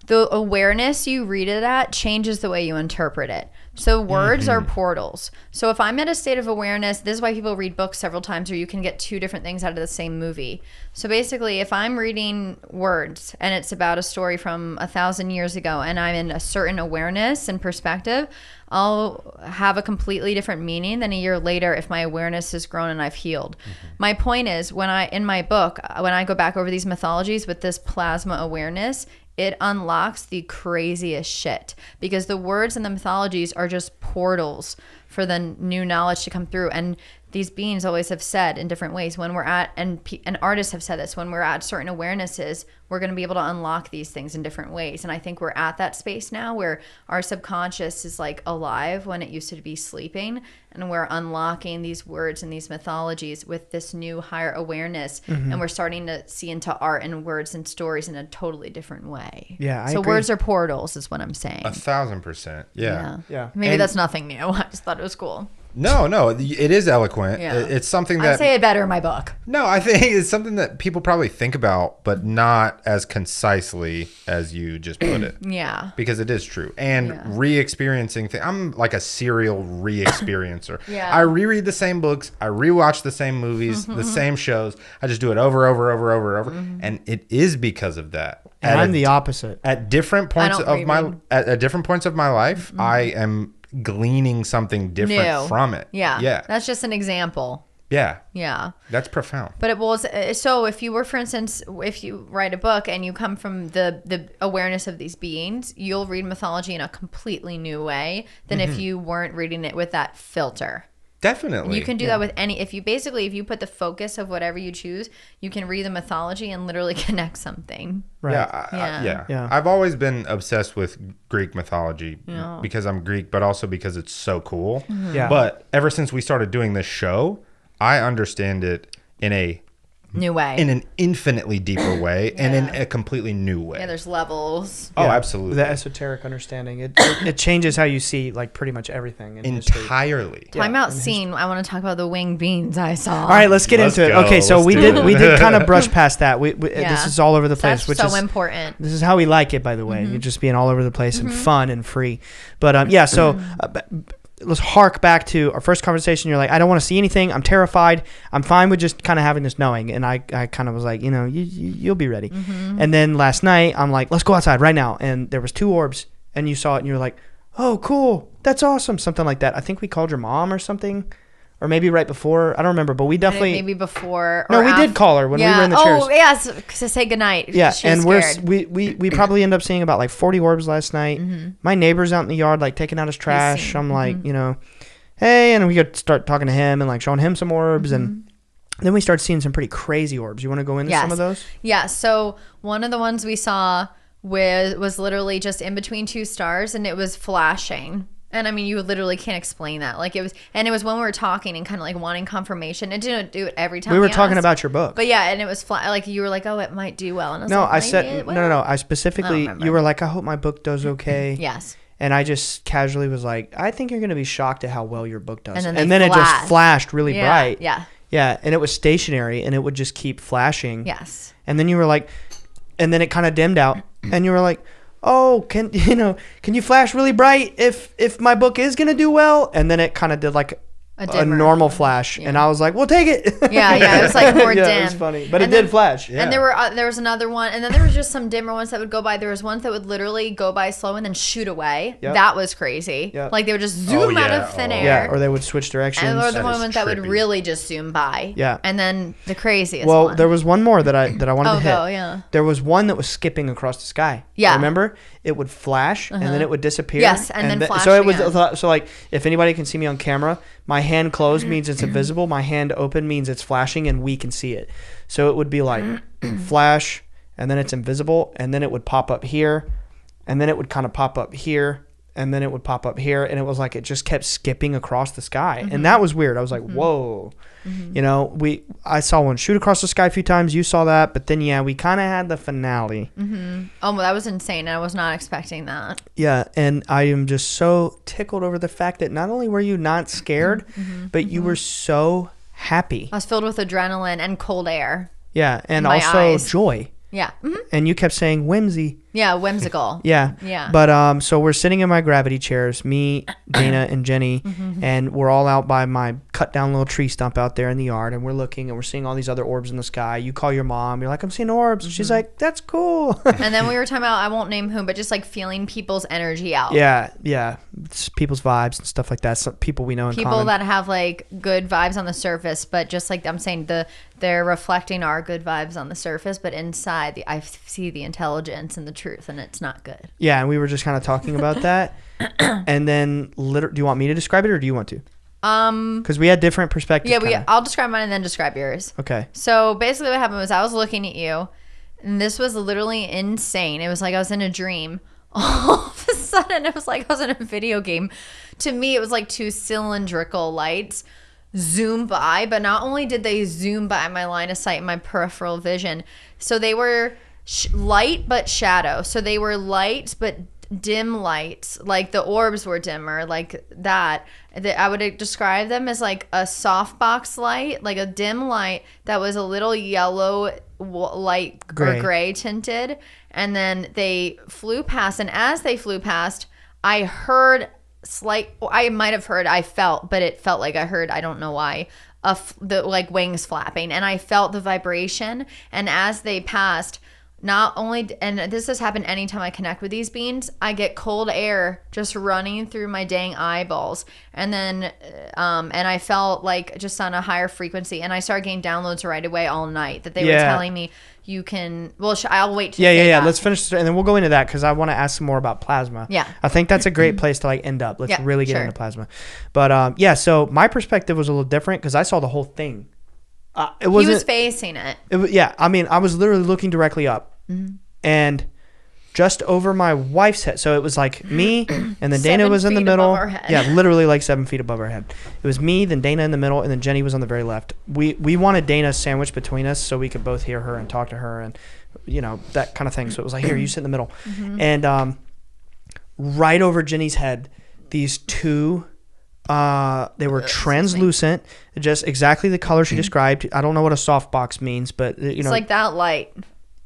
the awareness you read it at changes the way you interpret it. So words are portals. So if I'm at a state of awareness, this is why people read books several times, or you can get two different things out of the same movie. So basically, if I'm reading words and it's about a story from 1,000 years ago and I'm in a certain awareness and perspective, I'll have a completely different meaning than a year later if my awareness has grown and I've healed. My point is, in my book, when I go back over these mythologies with this plasma awareness, it unlocks the craziest shit because the words and the mythologies are just portals for the new knowledge to come through. And these beings always have said in different ways when we're at, and artists have said this, when we're at certain awarenesses, we're going to be able to unlock these things in different ways. And I think we're at that space now where our subconscious is like alive when it used to be sleeping. And we're unlocking these words and these mythologies with this new higher awareness. And we're starting to see into art and words and stories in a totally different way. Yeah, I So agree. words are portals is what I'm saying. 1,000%. Yeah. Maybe And- that's nothing new. I just thought it was cool. No, it is eloquent. Yeah. It's something I that say it better in my book. No, I think it's something that people probably think about, but not as concisely as you just put it. Yeah. Because it is true. And re-experiencing things. I'm like a serial re-experiencer. Yeah. I reread the same books. I rewatch the same movies, the same shows. I just do it over. And it is because of that. And I'm the opposite. At different points don't of my reread. at different points of my life, I am gleaning something different New. from it. Yeah. Yeah. That's just an example. Yeah. Yeah. That's profound. But it was, so if you were, for instance, if you write a book and you come from the awareness of these beings, you'll read mythology in a completely new way than if you weren't reading it with that filter. Definitely. You can do that with any, if you put the focus of whatever you choose, you can read the mythology and literally connect something. Right. Yeah. I've always been obsessed with Greek mythology because I'm Greek, but also because it's so cool. Yeah. But ever since we started doing this show, I understand it in a New way. in an infinitely deeper way and in a completely new way. Yeah, there's levels. Oh, Yeah. absolutely. The esoteric understanding. It changes how you see like pretty much everything in history. Entirely. Time out scene. I want to talk about the winged beings I saw. All right, let's get Let's into go. it. Okay, so Let's we do did it. kind of brush past that. This is all over the place, That's which so is important. This is how we like it, by the way. You're just being all over the place and fun and free. But so let's hark back to our first conversation. You're like, I don't want to see anything. I'm terrified. I'm fine with just kind of having this knowing. And I kind of was like, you'll be ready. And then last night, I'm like, let's go outside right now. And there was 2 orbs, and you saw it, and you're like, oh, cool. That's awesome. Something like that. I think we called your mom or something. Or maybe right before. I don't remember, but we definitely... Maybe before. No, we did call her when we were in the chairs. Oh, yes, to say goodnight. Yeah, She was and scared. we probably end up seeing about like 40 orbs last night. My neighbor's out in the yard like taking out his trash. I'm like, hey, and we could start talking to him and like showing him some orbs, and then we start seeing some pretty crazy orbs. You want to go into some of those? Yeah, so one of the ones we saw was literally just in between 2 stars, and it was flashing. And I mean, you literally can't explain that. Like it was when we were talking and kind of like wanting confirmation. It didn't do it every time. We were talking asked. about your book. But yeah, and it was like you were like, oh, it might do well. And I was No, like, I said maybe it will. no. I specifically, remember. you were like, I hope my book does okay. Yes. And I just casually was like, I think you're going to be shocked at how well your book does. And And then then they it just flashed really Yeah, bright. yeah. Yeah, and it was stationary, and it would just keep flashing. Yes. And then you were like, and then it kind of dimmed out, and you were like, oh, can you flash really bright if my book is gonna do well? And then it kind of did like a normal flash, and I was like, "We'll take it." Yeah, it was like more dim. It was funny, but it did flash. Yeah. And there was another one, and then there was just some dimmer ones that would go by. There was ones that would literally go by slow and then shoot away. Yep. That was crazy. Yep. Like they would just zoom out of thin air. Yeah, or they would switch directions. And there were the ones that would really just zoom by. Yeah. And then the craziest one. Well, there was one more that I wanted to hit. Oh, yeah. There was one that was skipping across the sky. Yeah. Remember? It would flash, and then it would disappear. Yes, and then flash So it again. was so like if anybody can see me on camera, my hand closed means it's invisible. My hand open means it's flashing, and we can see it. So it would be like flash, and then it's invisible, and then it would pop up here, and then it would kind of pop up here, and then it would pop up here, and it was like it just kept skipping across the sky, and that was weird. I was like, whoa. You know, I saw one shoot across the sky a few times. You saw that, but then we kind of had the finale. Oh, well, that was insane. I was not expecting that. Yeah, and I am just so tickled over the fact that not only were you not scared, but you were so happy. I was filled with adrenaline and cold air. Yeah, and my also eyes. joy. Yeah. And you kept saying whimsy. Yeah, whimsical. Yeah. Yeah. But so we're sitting in my gravity chairs, me, Dana, and Jenny, and we're all out by my cut down little tree stump out there in the yard, and we're looking and we're seeing all these other orbs in the sky. You call your mom, you're like, I'm seeing orbs. And she's like, that's cool. And then we were talking about, I won't name who, but just like feeling people's energy out. Yeah. It's people's vibes and stuff like that. Some people we know in people common. that have like good vibes on the surface, but just like I'm saying, they're reflecting our good vibes on the surface, but inside I see the intelligence and the truth, and it's not good. Yeah, and we were just kind of talking about that. And then, do you want me to describe it, or do you want to? Because we had different perspectives. Yeah, I'll describe mine and then describe yours. Okay. So basically, what happened was I was looking at you, and this was literally insane. It was like I was in a dream. All of a sudden, it was like I was in a video game. To me, it was like two cylindrical lights zoom by, but not only did they zoom by my line of sight and my peripheral vision, so they were light but shadow. So they were light but dim lights, like the orbs were dimmer, like that. I would describe them as like a softbox light, like a dim light that was a little yellow light or gray tinted, and then they flew past, and as they flew past, I heard I felt, but it felt like I heard, I don't know why, the like wings flapping, and I felt the vibration. And as they passed, not only, and this has happened anytime I connect with these beings, I get cold air just running through my dang eyeballs, and then and I felt like just on a higher frequency, and I started getting downloads right away all night that they were telling me you can, well, I'll wait to say that. Let's finish, and then we'll go into that, because I want to ask some more about plasma. Yeah, I think that's a great place to like end up. Let's really get into plasma. But so my perspective was a little different, because I saw the whole thing. He was facing it. I mean, I was literally looking directly up, and just over my wife's head. So it was like me, and then Dana was in the middle. Yeah, literally like 7 feet above our head. It was me, then Dana in the middle, and then Jenny was on the very left. We wanted Dana sandwiched between us so we could both hear her and talk to her, and that kind of thing. So it was like, here, you sit in the middle, and right over Jenny's head, these two. They were translucent, just exactly the color she described. I don't know what a softbox means, but it's like that light.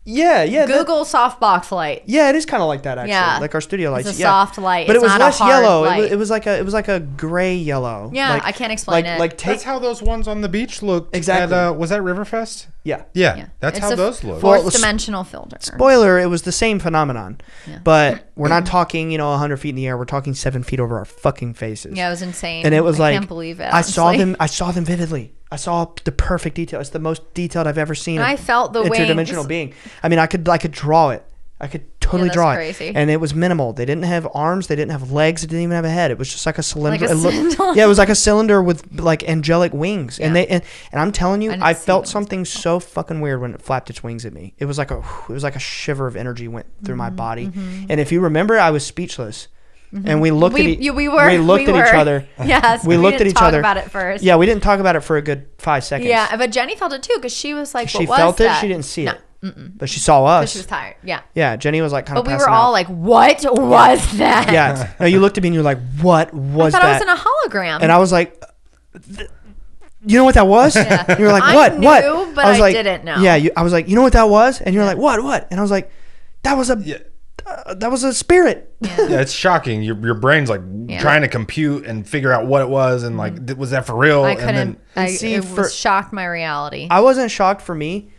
Yeah. Google softbox light. Yeah, it is kind of like that, actually. Yeah. Like our studio lights. It's a soft light. But it's it was not less a hard yellow. Light. It was like a gray yellow. Yeah, I can't explain it. That's how those ones on the beach looked. Exactly. Was that Riverfest? Yeah. That's how those look. Fourth dimensional filter. Spoiler, it was the same phenomenon. Yeah. But we're not talking, 100 feet in the air. We're talking 7 feet over our fucking faces. Yeah, it was insane. And it was I can't believe it. I saw them vividly. I saw the perfect detail. It's the most detailed I've ever seen. And I felt the interdimensional being. I mean, I could draw it. I could totally draw crazy. it. And it was minimal. They didn't have arms. They didn't have legs. They didn't even have a head. It was just like a cylinder. Like a cylinder. Yeah, it was like a cylinder with like angelic wings. Yeah. And I'm telling you, I felt something so fucking weird when it flapped its wings at me. It was like a shiver of energy went through my body. And if you remember, I was speechless. And we looked at each other. Yes, we looked at each other. Talk about it first. Yeah, we didn't talk about it for a good 5 seconds. Yeah, but Jenny felt it too, because she was like, she felt it. She didn't see it, but she saw us. She was tired. Yeah. Yeah, Jenny was like kind of. But we were all like, "What was that?" Yeah. No, you looked at me and you're like, "What was that?" I thought I was in a hologram. And I was like, you know what that was? Yeah. And you were like, I what? knew, What? but I was I like, didn't know. Yeah, I was like, you know what that was? And you're like, what? And I was like, that was a spirit. Yeah, it's shocking. Your brain's like trying to compute and figure out what it was, and like, was that for real? I couldn't. And then, It was shocked my reality. I wasn't shocked for me.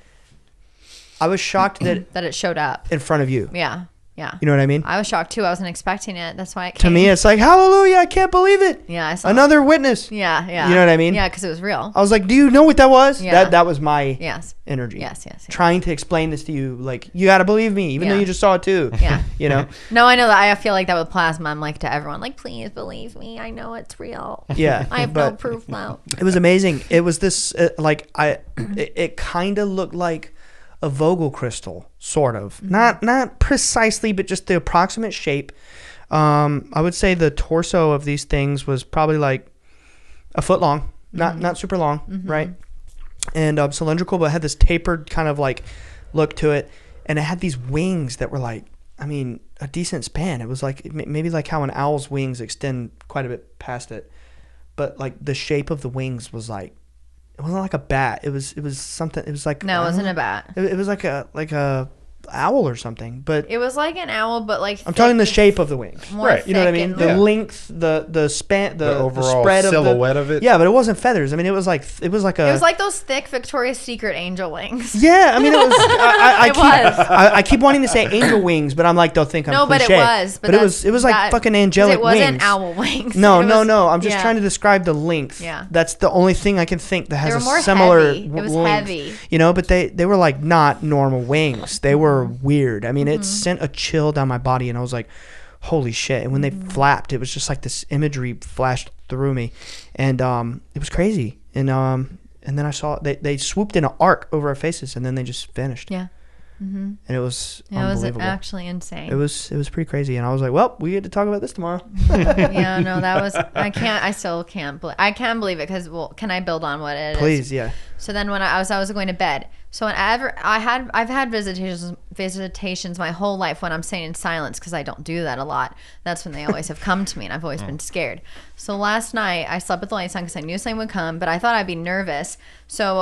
I was shocked that That it showed up. in front of you. Yeah. Yeah. You know what I mean? I was shocked too. I wasn't expecting it. That's why it To came. me, it's like, hallelujah, I can't believe it. Yeah, I saw Another witness. Yeah, yeah. You know what I mean? Yeah, because it was real. I was like, do you know what that was? Yeah. That was my Yes. energy. Yes. Trying to explain this to you. Like, you got to believe me, even though Yeah. you just saw it too. Yeah. You know? No, I know that. I feel like that with plasma. I'm like to everyone, like, please believe me. I know it's real. Yeah. I have no proof now. It was amazing. It was this, it kind of looked like a Vogel crystal, sort of. Not precisely, but just the approximate shape. I would say the torso of these things was probably like a foot long, not super long, right? And cylindrical, but had this tapered kind of like look to it, and it had these wings that were like, I mean, a decent span. It was like maybe like how an owl's wings extend quite a bit past it, but like the shape of the wings was like, it wasn't like a bat. It was something. It was like, No, it wasn't a bat. It was like a owl or something. But It was like an owl, but like I'm talking the shape of the wings. more Right. You know what I thick mean? and- The Yeah. length, the span, the overall spread silhouette of it. Yeah, but it wasn't feathers. I mean, it was like a. It was like those thick Victoria's Secret angel wings. Yeah, I mean, it was. It was. I keep wanting to say angel wings, but I'm like, they'll think I'm No, but cliche. it was. But it was like that- fucking 'cause angelic it wasn't wings. owl wings. No, It no, was- no. I'm just yeah. trying to describe the length. Yeah. That's the only thing I can think that has They a were more similar. heavy. It was length. heavy. You know, but they were like not normal wings. They were weird. I mean, it sent a chill down my body, and I was like, holy shit. And when they flapped, it was just like this imagery flashed through me, and it was crazy. And then I saw they swooped in an arc over our faces, and then they just vanished. Yeah. And it was It was unbelievable. actually insane. It was pretty crazy, and I was like, well, we get to talk about this tomorrow. Yeah, no, that was. I still can't. I can't believe it because. Well, can I build on what it is? Please, yeah. So then when I was going to bed. So whenever I've had visitations my whole life when I'm sitting in silence because I don't do that a lot. That's when they always have come to me, and I've always been scared. So last night I slept with the lights on because I knew something would come, but I thought I'd be nervous. So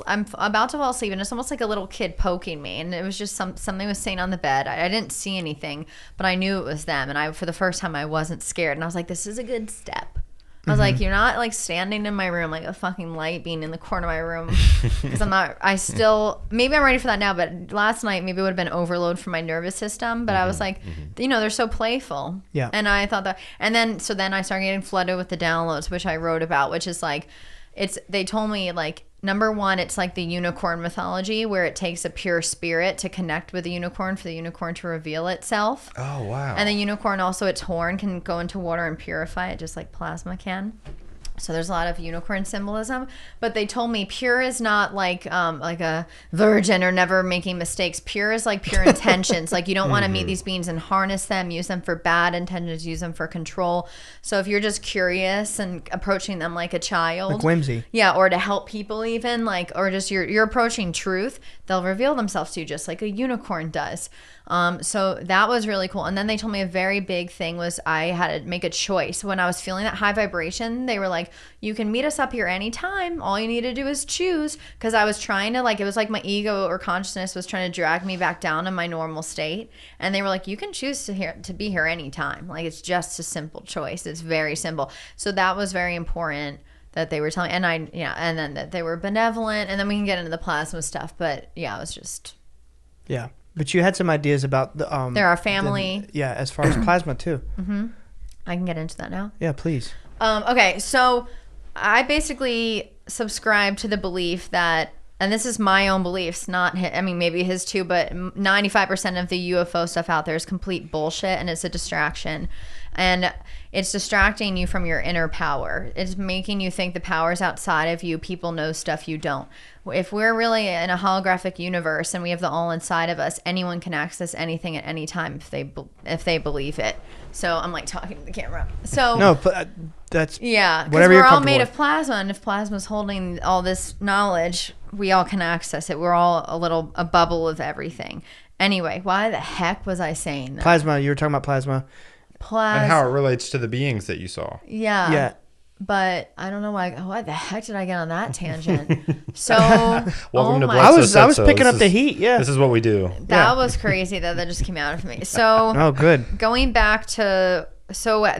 I'm about to fall asleep, and it's almost like a little kid poking me, and it was just something was saying on the bed. I didn't see anything, but I knew it was them, and for the first time I wasn't scared, and I was like, this is a good step. I was like, you're not like standing in my room like a fucking light being in the corner of my room. Because maybe I'm ready for that now, but last night maybe it would have been overload for my nervous system. But I was like, they're so playful. Yeah. And I thought that, and then I started getting flooded with the downloads, which I wrote about, which is like, they told me like, number one, it's like the unicorn mythology where it takes a pure spirit to connect with the unicorn for the unicorn to reveal itself. Oh, wow. And the unicorn also, its horn can go into water and purify it just like plasma can. So there's a lot of unicorn symbolism, but they told me pure is not like a virgin or never making mistakes. Pure is like pure intentions. Like you don't want to meet these beings and harness them, use them for bad intentions, use them for control. So if you're just curious and approaching them like a child, Like whimsy. yeah, or to help people even or just you're approaching truth, they'll reveal themselves to you just like a unicorn does. So that was really cool. And then they told me a very big thing was I had to make a choice. When I was feeling that high vibration, they were like, you can meet us up here anytime. All you need to do is choose. Because I was trying to it was like my ego or consciousness was trying to drag me back down to my normal state. And they were like, you can choose to be here anytime. Like it's just a simple choice. It's very simple. So that was very important that they were telling. And and then that they were benevolent. And then we can get into the plasma stuff. But yeah, it was just. Yeah. But you had some ideas about the They're our family. as far as plasma too. I can get into that now. Yeah, please. Okay, so I basically subscribe to the belief that, and this is my own beliefs, not maybe his too, but 95% of the UFO stuff out there is complete bullshit, and it's a distraction. And it's distracting you from your inner power. It's making you think the power's outside of you. People know stuff you don't. If we're really in a holographic universe and we have the all inside of us, anyone can access anything at any time if they believe it. So I'm like talking to the camera. So No, but that's yeah, because whatever we're you're all comfortable made with. of plasma, and if plasma's holding all this knowledge, we all can access it. We're all a bubble of everything. Anyway, why the heck was I saying that? Plasma. You were talking about plasma. And how it relates to the beings that you saw. Yeah. Yeah. But I don't know why the heck did I get on that tangent? So Welcome to I Bledsoe was Setso. picking This up the is- heat. Yeah. This is what we do. that was crazy that just came out of me. So Oh, good. going back to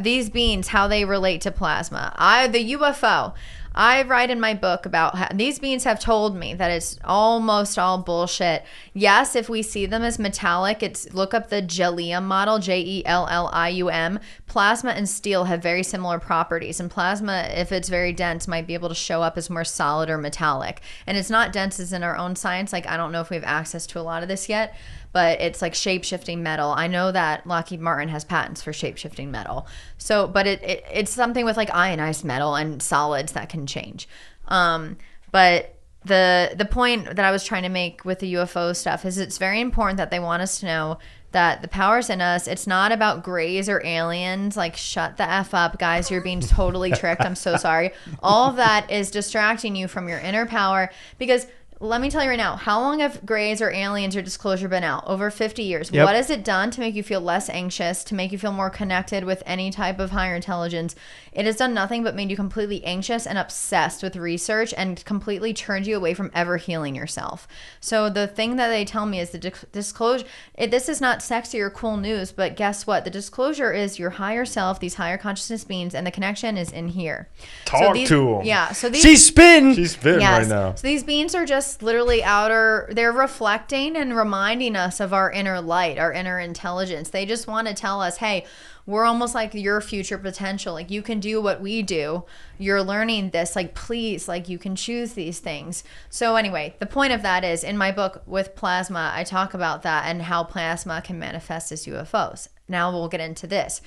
these beings, how they relate to plasma. The UFO. I write in my book about how these beings have told me that it's almost all bullshit. Yes, if we see them as metallic, look up the Jellium model, Jellium. Plasma and steel have very similar properties, and plasma, if it's very dense, might be able to show up as more solid or metallic. And it's not dense as in our own science. Like, I don't know if we have access to a lot of this yet, but it's like shape-shifting metal. I know that Lockheed Martin has patents for shape-shifting metal. So, but it's something with like ionized metal and solids that can change. But the point that I was trying to make with the UFO stuff is it's very important that they want us to know that the power's in us. It's not about grays or aliens. Like, shut the F up, guys. You're being totally tricked. I'm so sorry. All of that is distracting you from your inner power, because let me tell you right now, how long have grays or aliens or disclosure been out? Over 50 years. Yep. What has it done to make you feel less anxious, to make you feel more connected with any type of higher intelligence? It has done nothing but made you completely anxious and obsessed with research and completely turned you away from ever healing yourself. So the thing that they tell me is the disclosure. This is not sexy or cool news, but guess what? The disclosure is your higher self, these higher consciousness beings, and the connection is in here. Talk to 'em. Yeah. So these, She's spin. She's fitting right now. so these beings are just literally they're reflecting and reminding us of our inner light, our inner intelligence. They just want to tell us, hey, we're almost like your future potential. Like, you can do what we do. You're learning this. Like, please, like, you can choose these things. So anyway, the point of that is in my book with plasma, I talk about that and how plasma can manifest as UFOs. Now we'll get into this.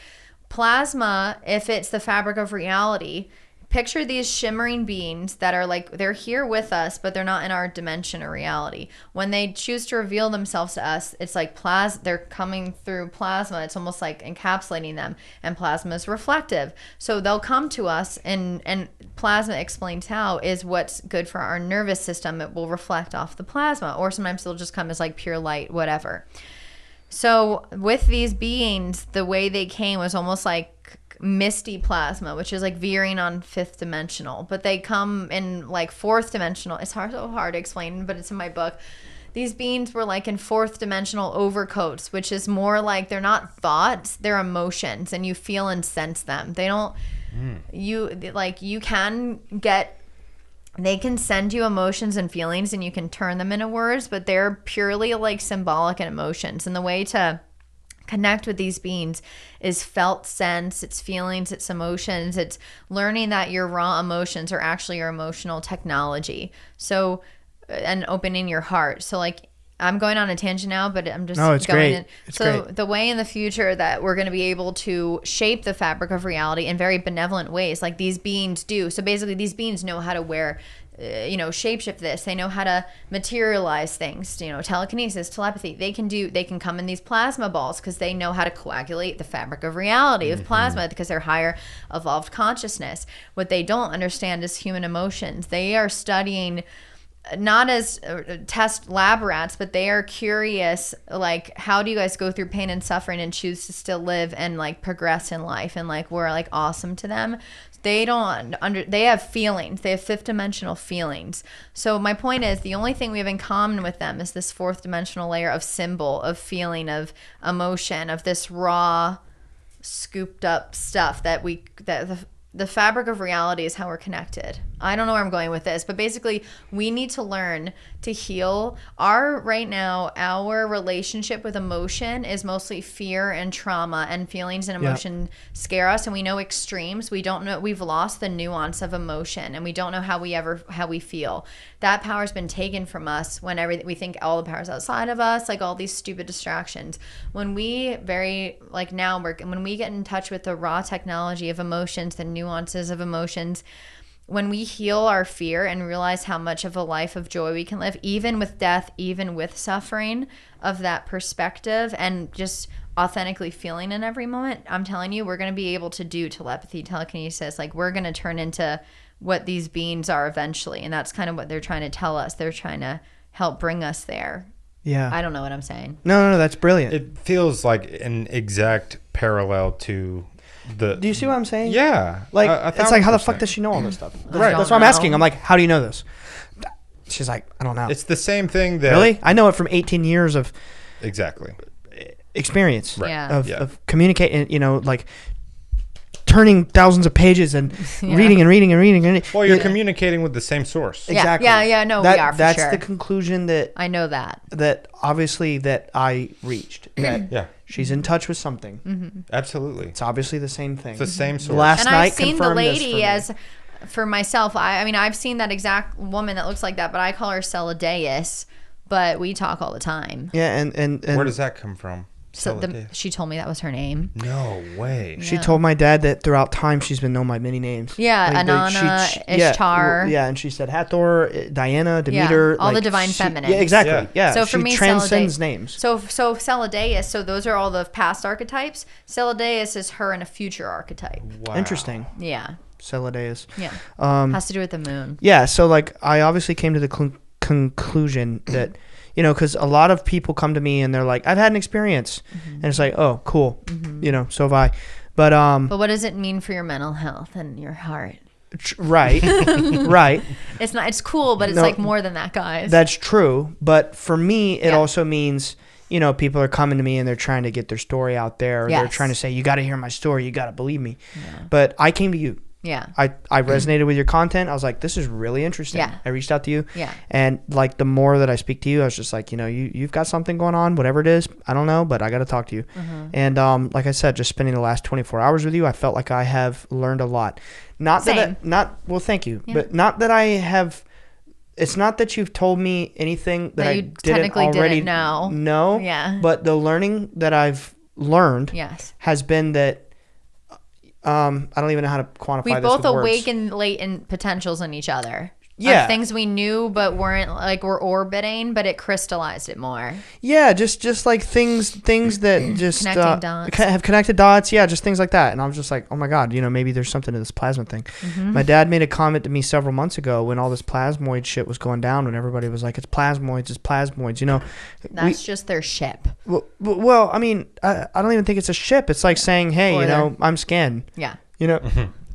Plasma, if it's the fabric of reality, picture these shimmering beings that are like, they're here with us, but they're not in our dimension or reality. When they choose to reveal themselves to us, it's like they're coming through plasma. It's almost like encapsulating them, and plasma is reflective. So they'll come to us, and plasma explains how is what's good for our nervous system. It will reflect off the plasma, or sometimes it'll just come as like pure light, whatever. So with these beings, the way they came was almost like misty plasma, which is like veering on fifth dimensional, but they come in like fourth dimensional. It's so hard to explain, but it's in my book. These beings were like in fourth dimensional overcoats, which is more like they're not thoughts, they're emotions, and you feel and sense them. They don't they can send you emotions and feelings, and you can turn them into words, but they're purely like symbolic and emotions. And the way to connect with these beings is felt sense, it's feelings, it's emotions, it's learning that your raw emotions are actually your emotional technology. So, and opening your heart. So like, I'm going on a tangent now, but I'm just it's going great. in. It's so great. The way in the future that we're going to be able to shape the fabric of reality in very benevolent ways, like these beings do. So basically these beings know how to wear shapeshift this. They know how to materialize things, telekinesis, telepathy. They can come in these plasma balls because they know how to coagulate the fabric of reality with plasma, because they're higher evolved consciousness. What they don't understand is human emotions. They are studying not as test lab rats, but they are curious, like, how do you guys go through pain and suffering and choose to still live and like progress in life, and like we're like awesome to them. They have feelings. They have fifth dimensional feelings. So my point is, the only thing we have in common with them is this fourth dimensional layer of symbol, of feeling, of emotion, of this raw, scooped up stuff that the fabric of reality is how we're connected. I don't know where I'm going with this, but basically we need to learn to heal. Right now, our relationship with emotion is mostly fear and trauma, and feelings and emotion scare us, and we know extremes. We don't know, we've lost the nuance of emotion, and we don't know how we feel. That power's been taken from us when we think all the power's outside of us, like all these stupid distractions. When we when we get in touch with the raw technology of emotions, the nuances of emotions, when we heal our fear and realize how much of a life of joy we can live, even with death, even with suffering, of that perspective, and just authentically feeling in every moment, I'm telling you, we're going to be able to do telepathy, telekinesis. Like, we're going to turn into what these beings are eventually. And that's kind of what they're trying to tell us. They're trying to help bring us there. Yeah. I don't know what I'm saying. No, that's brilliant. It feels like an exact parallel to the. Do you see what I'm saying? Yeah. Like, it's like, how the fuck 1,000%. does she know all this stuff? Right. That's what I'm asking. I'm like, how do you know this? She's like, I don't know. It's the same thing that. Really? I know it from 18 years of Exactly. experience. Right. Yeah. Of communicating, like turning thousands of pages and reading and reading and reading. And Well, you're communicating with the same source. Exactly. Yeah. No, we are for That's sure. the conclusion that I know that. obviously that I reached. That Yeah. she's in touch with something. Absolutely. It's obviously the same thing. It's the same source. Last And night I've seen the confirmed this for lady me. as for myself. I mean, I've seen that exact woman that looks like that, but I call her Celadais. But we talk all the time. Yeah, and Where does that come from? So Celadais. she told me that was her name. No way. she told my dad that throughout time she's been known by many names. Yeah, Inanna, Ishtar. Yeah, and she said Hathor, Diana, Demeter. all the divine feminines. Yeah, exactly. Yeah. Yeah. So for she me, transcends Celadais- names. So Celadais. So those are all the past archetypes. Celadais is her in a future archetype. Wow. Interesting. Yeah, Celadais. yeah. Um, Has to do with the moon. Yeah, so like I obviously came to the conclusion that, because a lot of people come to me and they're like, I've had an experience, and it's like, oh, cool, so have I, but But what does it mean for your mental health and your heart? right, right, It's not. It's cool, but it's No. like more than that, guys. that's true. But for me, it Yeah. also means, people are coming to me and they're trying to get their story out there, or they're Yes. trying to say, you got to hear my story, you got to believe me. But I came to you. yeah. I resonated with your content. I was like, this is really interesting. Yeah. I reached out to you. Yeah. And like the more that I speak to you, I was just like, you've got something going on, whatever it is. I don't know, but I got to talk to you. Mm-hmm. And like I said, just spending the last 24 hours with you, I felt like I have learned a lot. Not Same. well, thank you. Yeah. But not that I have, it's not that you've told me anything that I you didn't technically already didn't know. know. Yeah. But the learning that I've learned Yes. has been that, I don't even know how to quantify We this both with words. awakened latent potentials in each other. Yeah. Of things we knew but weren't were orbiting, but it crystallized it more. Yeah, just like things that just Connecting dots. have connected dots. Yeah, just things like that. And I was just like, oh my god, maybe there's something to this plasma thing. Mm-hmm. My dad made a comment to me several months ago when all this plasmoid shit was going down, when everybody was like, it's plasmoids. That's just their ship. Well, I mean, I don't even think it's a ship. It's like saying, hey, Or their- I'm skin. Yeah.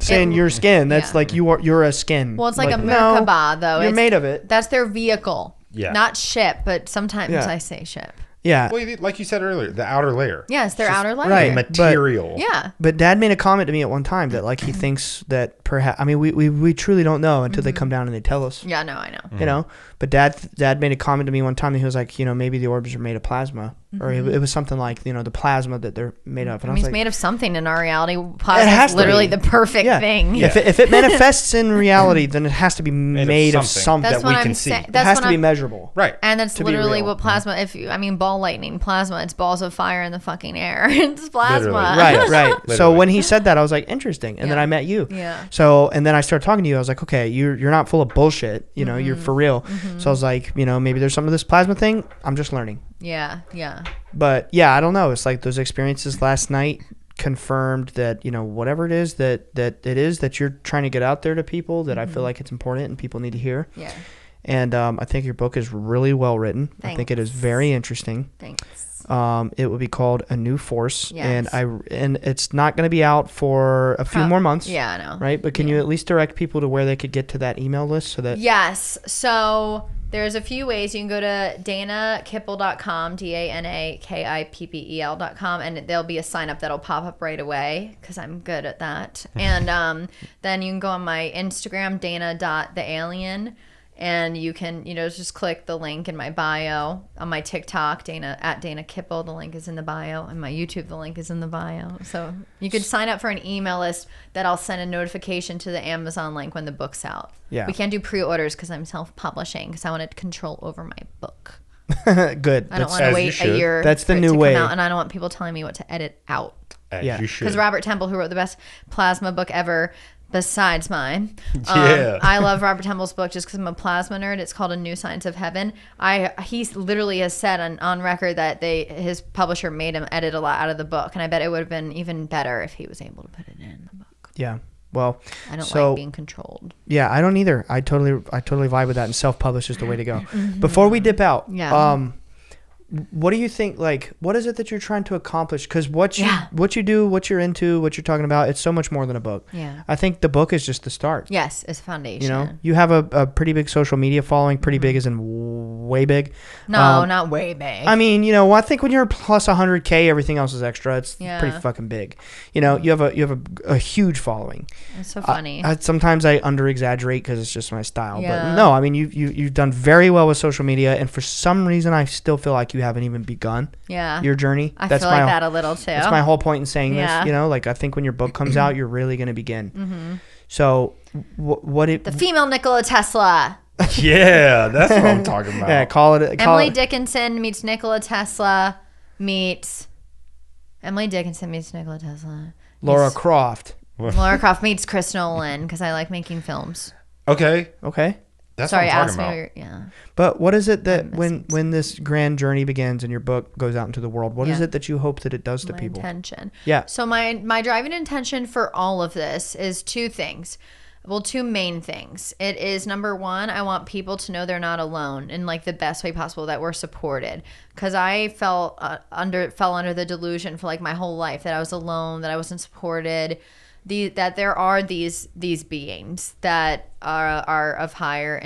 Saying you're skin. That's yeah. like you're a skin. Well, it's like a no, Merkaba, though. You're It's- made of it. That's their vehicle. Yeah. Not ship, but sometimes Yeah. I say ship. Yeah. Well, like you said earlier, the outer layer. Yeah, it's their outer layer. right. Material. Yeah. But Dad made a comment to me at one time that like he thinks that perhaps, I mean, we truly don't know until they come down and they tell us. Yeah, no, I know. But Dad made a comment to me one time that he was like, maybe the orbs are made of plasma, or it was something like, the plasma that they're made of. And I I mean, was it's like, made of something in our reality. has Plasma is to literally be. the perfect yeah. thing. If it manifests in reality, then it has to be made of something. something. That's that what we I'm can see. saying. It It has to be measurable. Right. And that's to be literally real. what plasma. Ball lightning, plasma. It's balls of fire in the fucking air. It's plasma. Right, right. So Literally. when he said that, I was like, interesting. And then Yeah. I met you. Yeah. So, and then I started talking to you. I was like, okay, you're not full of bullshit. You're for real. So I was like, maybe there's some of this plasma thing. I'm just learning. Yeah. Yeah. But yeah, I don't know. It's like those experiences last night confirmed that, whatever it is that it is that you're trying to get out there to people, that I feel like it's important and people need to hear. Yeah. And I think your book is really well written. I think it is very interesting. Thanks. It would be called A New Force, Yes. and it's not going to be out for a few more months. Yeah, I know. Right, but can you at least direct people to where they could get to that email list so that? Yes. So there's a few ways. You can go to danakippel.com, DANAKIPPEL.com, and there'll be a sign up that'll pop up right away because I'm good at that. And then you can go on my Instagram, dana.thealien. And you can, just click the link in my bio. On my TikTok, Dana Kippel, the link is in the bio. And my YouTube, the link is in the bio. So you could sign up for an email list that I'll send a notification to the Amazon link when the book's out. Yeah. We can't do pre-orders because I'm self-publishing because I want control over my book. Good. I don't want to as you wait a should. year That's the for it new to come way. out, and I don't want people telling me what to edit out. As Yeah. you should. Because Robert Temple, who wrote the best plasma book ever, besides mine. Yeah. I love Robert Temple's book just because I'm a plasma nerd. It's called A New Science of Heaven. He literally has said on record that his publisher made him edit a lot out of the book, and I bet it would have been even better if he was able to put it in the book. Yeah. Well, I don't so, like being controlled. Yeah, I don't either. I totally vibe with that, and self-publish is the way to go. Before we dip out, Yeah. what do you think, like, what is it that you're trying to accomplish? Because what you do, what you're into, what you're talking about, it's so much more than a book. Yeah. I think the book is just the start. Yes, it's a foundation. You know, you have a pretty big social media following, pretty big as in way big. No, not way big. I mean, you know, I think when you're plus 100K, everything else is extra. It's pretty fucking big. You know, you have a huge following. It's so funny. Sometimes I under exaggerate because it's just my style. But no, I mean, you've done very well with social media, and for some reason, I still feel like you haven't even begun your journey. I feel like that a little too. That's my whole point in saying this. You know, like, I think when your book comes out, you're really going to begin. So the female Nikola Tesla. Yeah, that's what I'm talking about. Yeah, call it. Emily Dickinson meets Nikola Tesla meets Nikola Tesla. Laura Croft. Laura Croft meets Chris Nolan, because I like making films. Okay. That's Sorry, what I'm ask talking me. about. Yeah. But what is it that when this grand journey begins and your book goes out into the world, what is it that you hope that it does to people? Intention. Yeah. So my driving intention for all of this is two things. Well, two main things. It is, number one, I want people to know they're not alone in like the best way possible, that we're supported. Because I fell under the delusion for like my whole life that I was alone, that I wasn't supported. That there are these beings that are of higher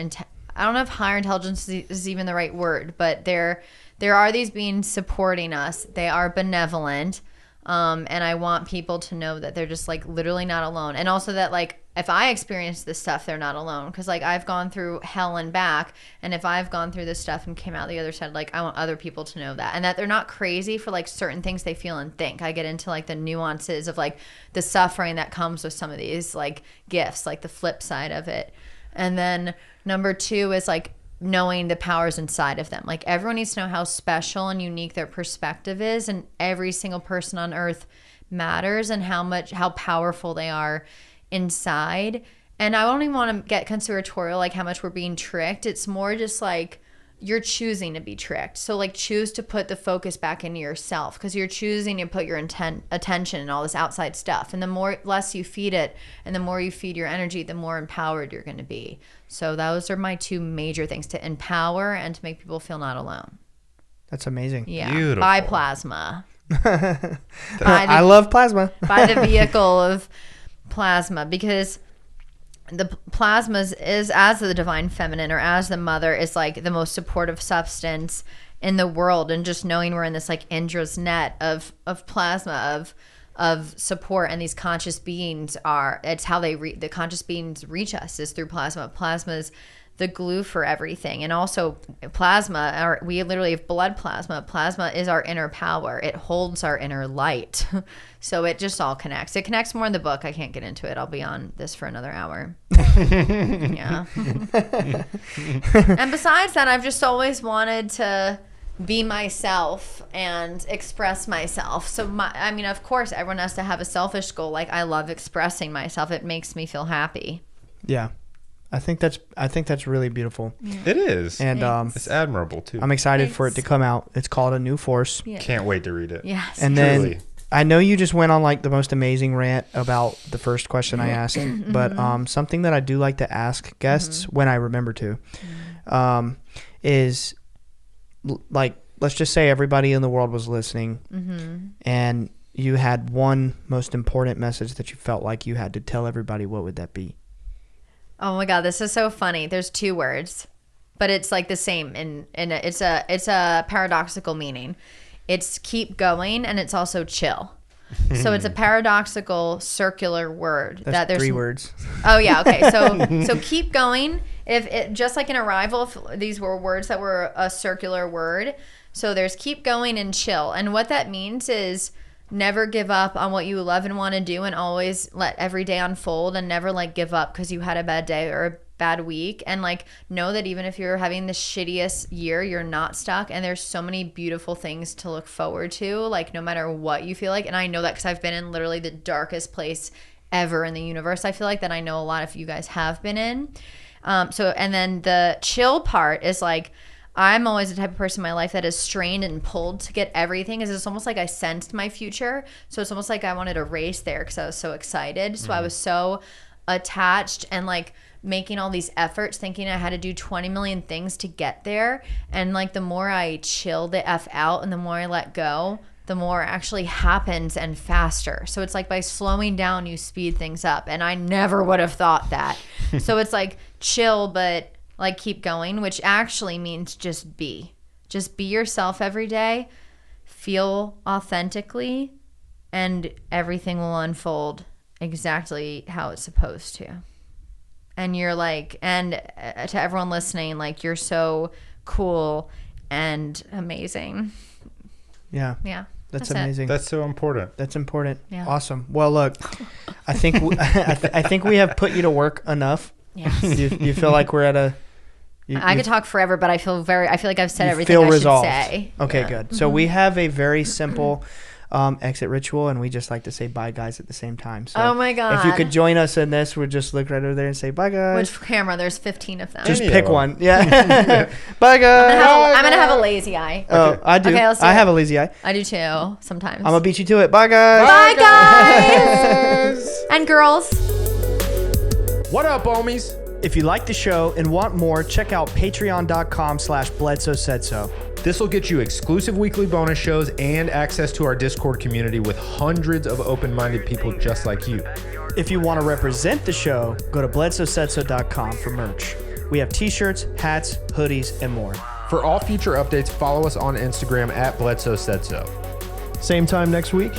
I don't know if higher intelligence is even the right word, but there are these beings supporting us. They are benevolent, and I want people to know that they're just like literally not alone, and also that like if I experience this stuff, they're not alone, because like I've gone through hell and back, and if I've gone through this stuff and came out the other side, like I want other people to know that, and that they're not crazy for like certain things they feel and think. I get into like the nuances of like the suffering that comes with some of these like gifts, like the flip side of it. And then number two is like knowing the powers inside of them. Like everyone needs to know how special and unique their perspective is, and every single person on earth matters, and how powerful they are inside. And I don't even want to get conspiratorial, like how much we're being tricked. It's more just like you're choosing to be tricked. So like choose to put the focus back into yourself, because you're choosing to put your attention in all this outside stuff. And the less you feed it, and the more you feed your energy, the more empowered you're going to be. So those are my two major things: to empower and to make people feel not alone. That's amazing. Yeah. Beautiful. By plasma. I love plasma. By the vehicle of plasma, because the plasma is as the divine feminine, or as the mother, is like the most supportive substance in the world. And just knowing we're in this like Indra's net of plasma, of support, and these conscious beings it's how the conscious beings reach us is through plasma. Plasma is the glue for everything. And also plasma, we literally have blood plasma. Plasma is our inner power. It holds our inner light. So it just all connects. It connects more in the book. I can't get into it. I'll be on this for another hour. Yeah. And besides that, I've just always wanted to be myself and express myself. So of course everyone has to have a selfish goal. Like I love expressing myself. It makes me feel happy. Yeah. I think that's really beautiful. Yeah. It is. And it's admirable too. I'm excited for it to come out. It's called A New Force. Yeah. Can't wait to read it. Yes. And Truly. then I know you just went on like the most amazing rant about the first question I asked, but something that I do like to ask guests when I remember to is like, let's just say everybody in the world was listening and you had one most important message that you felt like you had to tell everybody. What would that be? Oh my God, this is so funny. There's two words, but it's like the same, and it's a paradoxical meaning. It's keep going, and it's also chill. So it's a paradoxical circular word. There's 3 words. Oh yeah, okay. So keep going. If it just like in Arrival, if these were words that were a circular word. So there's keep going and chill, and what that means is never give up on what you love and want to do, and always let every day unfold, and never like give up because you had a bad day or a bad week. And like know that even if you're having the shittiest year, you're not stuck, and there's so many beautiful things to look forward to, like no matter what you feel like. And I know that because I've been in literally the darkest place ever in the universe. I feel like that I know a lot of you guys have been in. And then the chill part is like, I'm always the type of person in my life that is strained and pulled to get everything. It's almost like I sensed my future. So it's almost like I wanted to race there because I was so excited. So I was so attached and like making all these efforts thinking I had to do 20 million things to get there. And like the more I chill the F out and the more I let go, the more actually happens and faster. So it's like by slowing down, you speed things up. And I never would have thought that. So it's like chill, but like keep going, which actually means just be. Just be yourself every day. Feel authentically, and everything will unfold exactly how it's supposed to. And you're like, and to everyone listening, like, you're so cool and amazing. Yeah. Yeah. That's amazing. That's so important. That's important. Yeah. Awesome. Well, look, I think I think we have put you to work enough. Yes. You feel like we're at a. I could talk forever, but I feel like I've said everything feel I resolved. should say. Okay, Yeah. good. So we have a very simple exit ritual, and we just like to say bye, guys, at the same time. So Oh my God. if you could join us in this, we'd just look right over there and say bye, guys. Which camera? There's 15 of them. Just Any pick of them. one. Yeah. Bye, guys. I'm gonna have a lazy eye. Oh, I do. Okay, let's do I it. have a lazy eye. I do too sometimes. I'm gonna beat you to it. Bye, guys. Bye, guys. And girls. What up, homies? If you like the show and want more, check out patreon.com/Bledsoe said so. This will get you exclusive weekly bonus shows and access to our Discord community with hundreds of open-minded people just like you. If you want to represent the show, go to bledsoesaidso.com for merch. We have t-shirts, hats, hoodies, and more. For all future updates, follow us on Instagram at Bledsoe Said So. Same time next week.